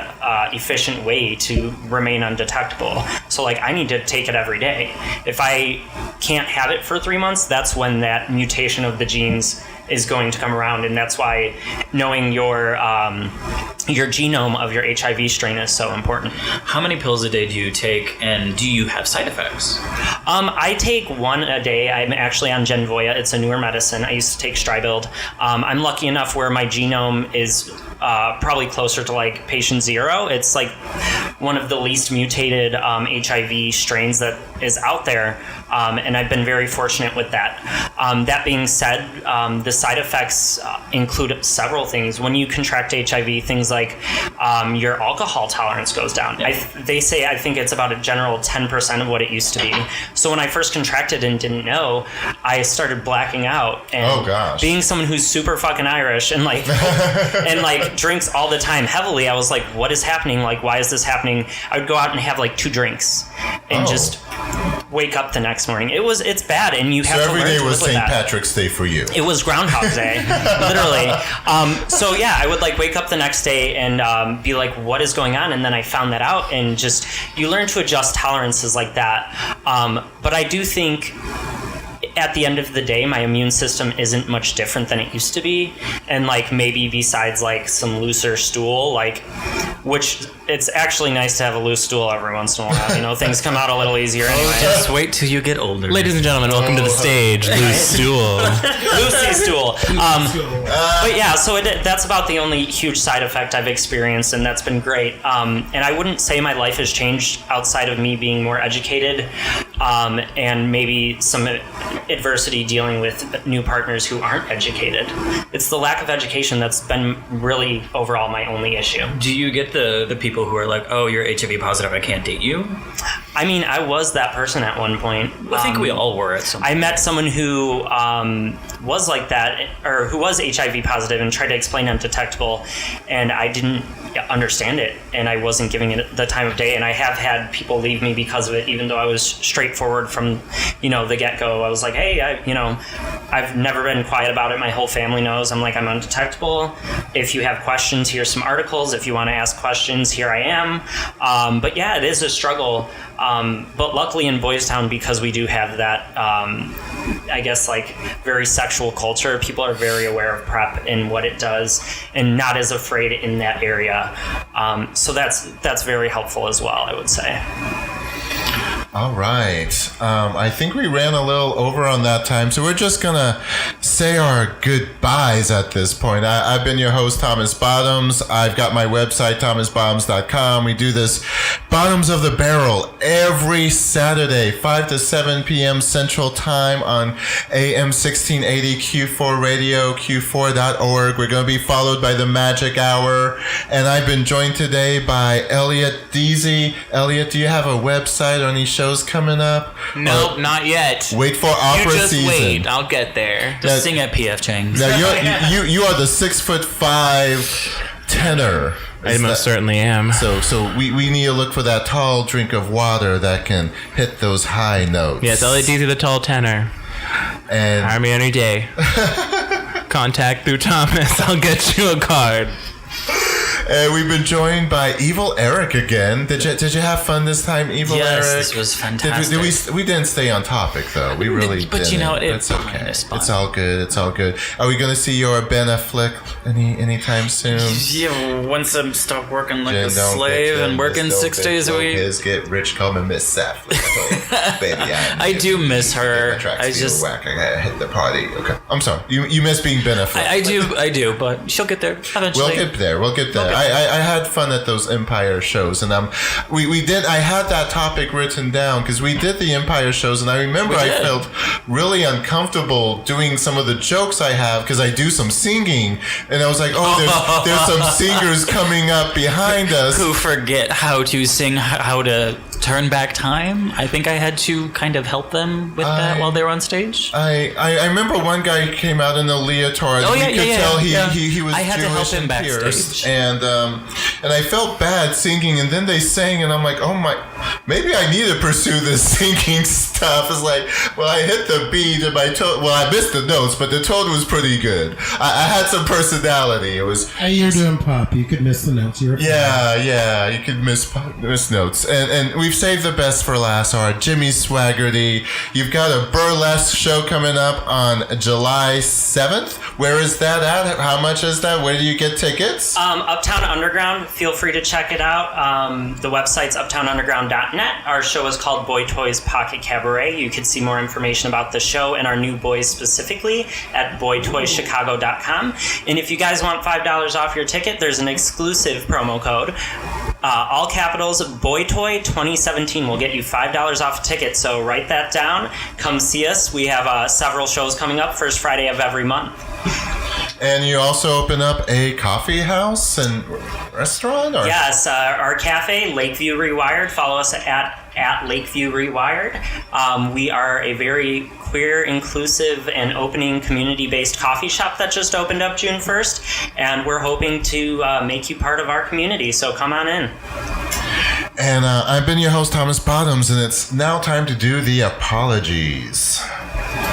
efficient way to remain undetectable. So, like, I need to take it every day. If I can't have it for 3 months, that's when that mutation of the genes is going to come around, and that's why knowing your genome of your HIV strain is so important. How many pills a day do you take, and do you have side effects? I take one a day. I'm actually on Genvoya. It's a newer medicine. I used to take Stribild. I'm lucky enough where my genome is probably closer to like patient 0. It's like one of the least mutated HIV strains that is out there, and I've been very fortunate with that. That being said, the side effects include several things. When you contract HIV, things like your alcohol tolerance goes down. They say, I think it's about a general 10% of what it used to be. So when I first contracted and didn't know, I started blacking out. And being someone who's super fucking Irish and like and like drinks all the time heavily, I was like, what is happening? Like, why is this happening? I would go out and have like 2 drinks and just wake up the next morning. It's bad, and you have to learn to live with that. So every day was St. Patrick's Day for you. It was Groundhog Day, literally. So yeah, I would like wake up the next day and be like, what is going on? And then I found that out, and just you learn to adjust tolerances like that. But I do think at the end of the day, my immune system isn't much different than it used to be. And like maybe besides like some looser stool, like, which it's actually nice to have a loose stool every once in a while. You know, things come out a little easier anyway. Just wait till you get older. Ladies and gentlemen, welcome to the stage, Loose Stool. Loosey stool. But yeah, so that's about the only huge side effect I've experienced, and that's been great. And I wouldn't say my life has changed outside of me being more educated and maybe some adversity dealing with new partners who aren't educated. It's the lack of education that's been really overall my only issue. Do you get the people who are like, oh, you're HIV positive, I can't date you? I mean, I was that person at one point. I think we all were at some point. I met someone who was like that, or who was HIV positive, and tried to explain undetectable, and I didn't understand it, and I wasn't giving it the time of day, and I have had people leave me because of it, even though I was straightforward from, the get-go. I was like, hey, I've never been quiet about it. My whole family knows. I'm like, I'm undetectable. If you have questions, here's some articles. If you want to ask questions, here I am. But yeah, it is a struggle. But luckily in Boys Town, because we do have that, I guess, like, very sexual culture, people are very aware of PrEP and what it does, and not as afraid in that area. So that's very helpful as well, I would say. All right. I think we ran a little over on that time, so we're just going to say our goodbyes at this point. I've been your host, Thomas Bottoms. I've got my website, thomasbottoms.com. We do this Bottoms of the Barrel every Saturday, 5 to 7 p.m. Central Time on AM 1680 Q4 Radio, q4.org. We're going to be followed by the Magic Hour, and I've been joined today by Elliot Deasy. Elliot, do you have a website or any shows coming up? Nope, not yet. Wait for opera you just season. Wait, I'll get there. Just sing at PF Chang's. Now you are the 6'5" tenor. I most certainly am. So we need to look for that tall drink of water that can hit those high notes. Yes, Elliot Deasy, the tall tenor. And hire me any day. Contact through Thomas. I'll get you a card. And we've been joined by Evil Eric again. Did you have fun this time, Evil Eric? Yes, this was fantastic. We didn't stay on topic though. We really but didn't. It's okay. It's all good. It's all good. Are we going to see your Ben Affleck anytime soon? Yeah, once I stop working like a slave and working 6 days a week. Get rich, call me Miss Affleck. Baby, I do miss her. I just whack. I gotta hit the party. Okay, I'm sorry. You miss being Ben Affleck. I do, but she'll get there eventually. We'll get there. I had fun at those Empire shows, and we did. I had that topic written down because we did the Empire shows, and I remember I felt really uncomfortable doing some of the jokes I have because I do some singing, and I was like, oh, there's some singers coming up behind us who forget how to sing, how to turn back time. I think I had to kind of help them with that while they were on stage. I remember one guy came out in a leotard. Oh, you could tell he was I had Jewish to help him and backstage. pierced, and and I felt bad singing, and then they sang, and I'm like, oh my, maybe I need to pursue this singing stuff. It's like, well, I hit the beat, and I missed the notes, but the tone was pretty good. I had some personality. It was. You're doing pop. You could miss the notes. You're Yeah, you could miss notes, and we've saved the best for last. Our Jimmy Swaggerty. You've got a burlesque show coming up on July 7th. Where is that at? How much is that? Where do you get tickets? Uptown Underground. Feel free to check it out. The website's uptownunderground.net. Our show is called Boy Toys Pocket Cabaret. You can see more information about the show and our new boys specifically at boytoyschicago.com. And if you guys want $5 off your ticket, there's an exclusive promo code. All capitals, BOYTOY2017 will get you $5 off a ticket. So write that down. Come see us. We have several shows coming up first Friday of every month. And you also open up a coffee house and restaurant? Or? Yes, our cafe, Lakeview Rewired. Follow us at Lakeview Rewired. We are a very queer, inclusive, and opening community-based coffee shop that just opened up June 1st, and we're hoping to make you part of our community, so come on in. And I've been your host, Thomas Bottoms, and it's now time to do the apologies.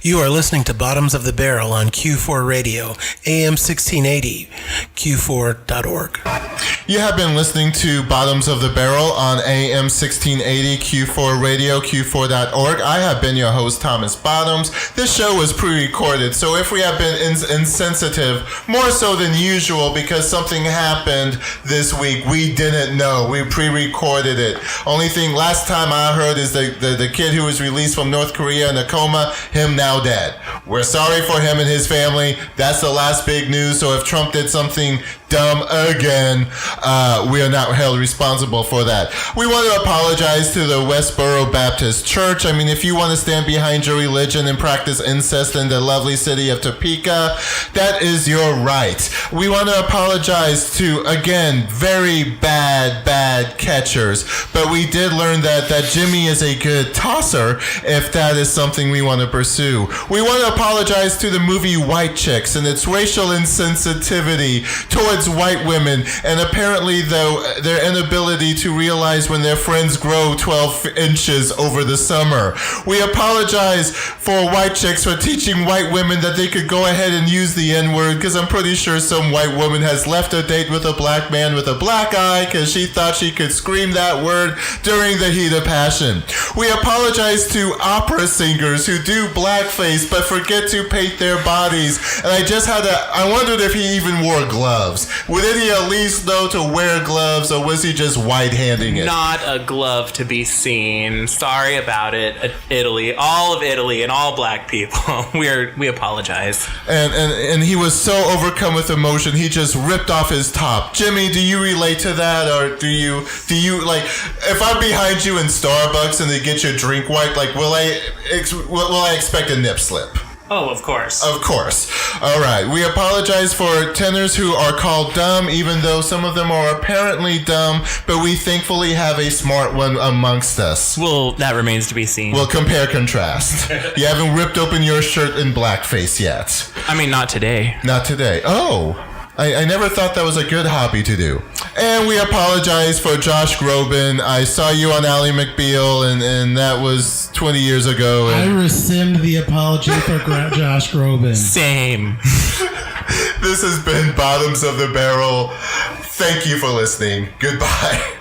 You are listening to Bottoms of the Barrel on Q4 Radio, AM 1680, Q4.org. You have been listening to Bottoms of the Barrel on AM 1680, Q4 Radio, Q4.org. I have been your host, Thomas Bottoms. This show was pre-recorded, so if we have been insensitive, more so than usual because something happened this week we didn't know. We pre-recorded it. Only thing last time I heard is the kid who was released from North Korea in a coma, him now dead. We're sorry for him and his family. That's the last big news. So if Trump did something dumb again, we are not held responsible for that. We want to apologize to the Westboro Baptist Church. I mean, if you want to stand behind your religion and practice incest in the lovely city of Topeka, that is your right. We want to apologize to, again, very bad catchers, but we did learn that Jimmy is a good tosser if that is something we want to pursue. We want to apologize to the movie White Chicks and its racial insensitivity towards white women, and apparently though their inability to realize when their friends grow 12 inches over the summer. We apologize for White Chicks for teaching white women that they could go ahead and use the N-word, because I'm pretty sure some white woman has left a date with a black man with a black eye because she thought she could scream that word during the heat of passion. We apologize to opera singers who do blackface but forget to paint their bodies, and I wondered if he even wore gloves. Would he at least know to wear gloves, or was he just white-handing it? Not a glove to be seen. Sorry about it, Italy. All of Italy and all black people. We apologize. And he was so overcome with emotion, he just ripped off his top. Jimmy, do you relate to that, or do you like, if I'm behind you in Starbucks and they get your drink white, like, will I expect a nip slip? Oh, of course. Of course. All right. We apologize for tenors who are called dumb, even though some of them are apparently dumb, but we thankfully have a smart one amongst us. Well, that remains to be seen. We'll compare contrast. You haven't ripped open your shirt in blackface yet. I mean, not today. Not today. Oh. I never thought that was a good hobby to do. And we apologize for Josh Groban. I saw you on Ally McBeal, and that was 20 years ago. I rescind the apology for Josh Groban. Same. This has been Bottoms of the Barrel. Thank you for listening. Goodbye.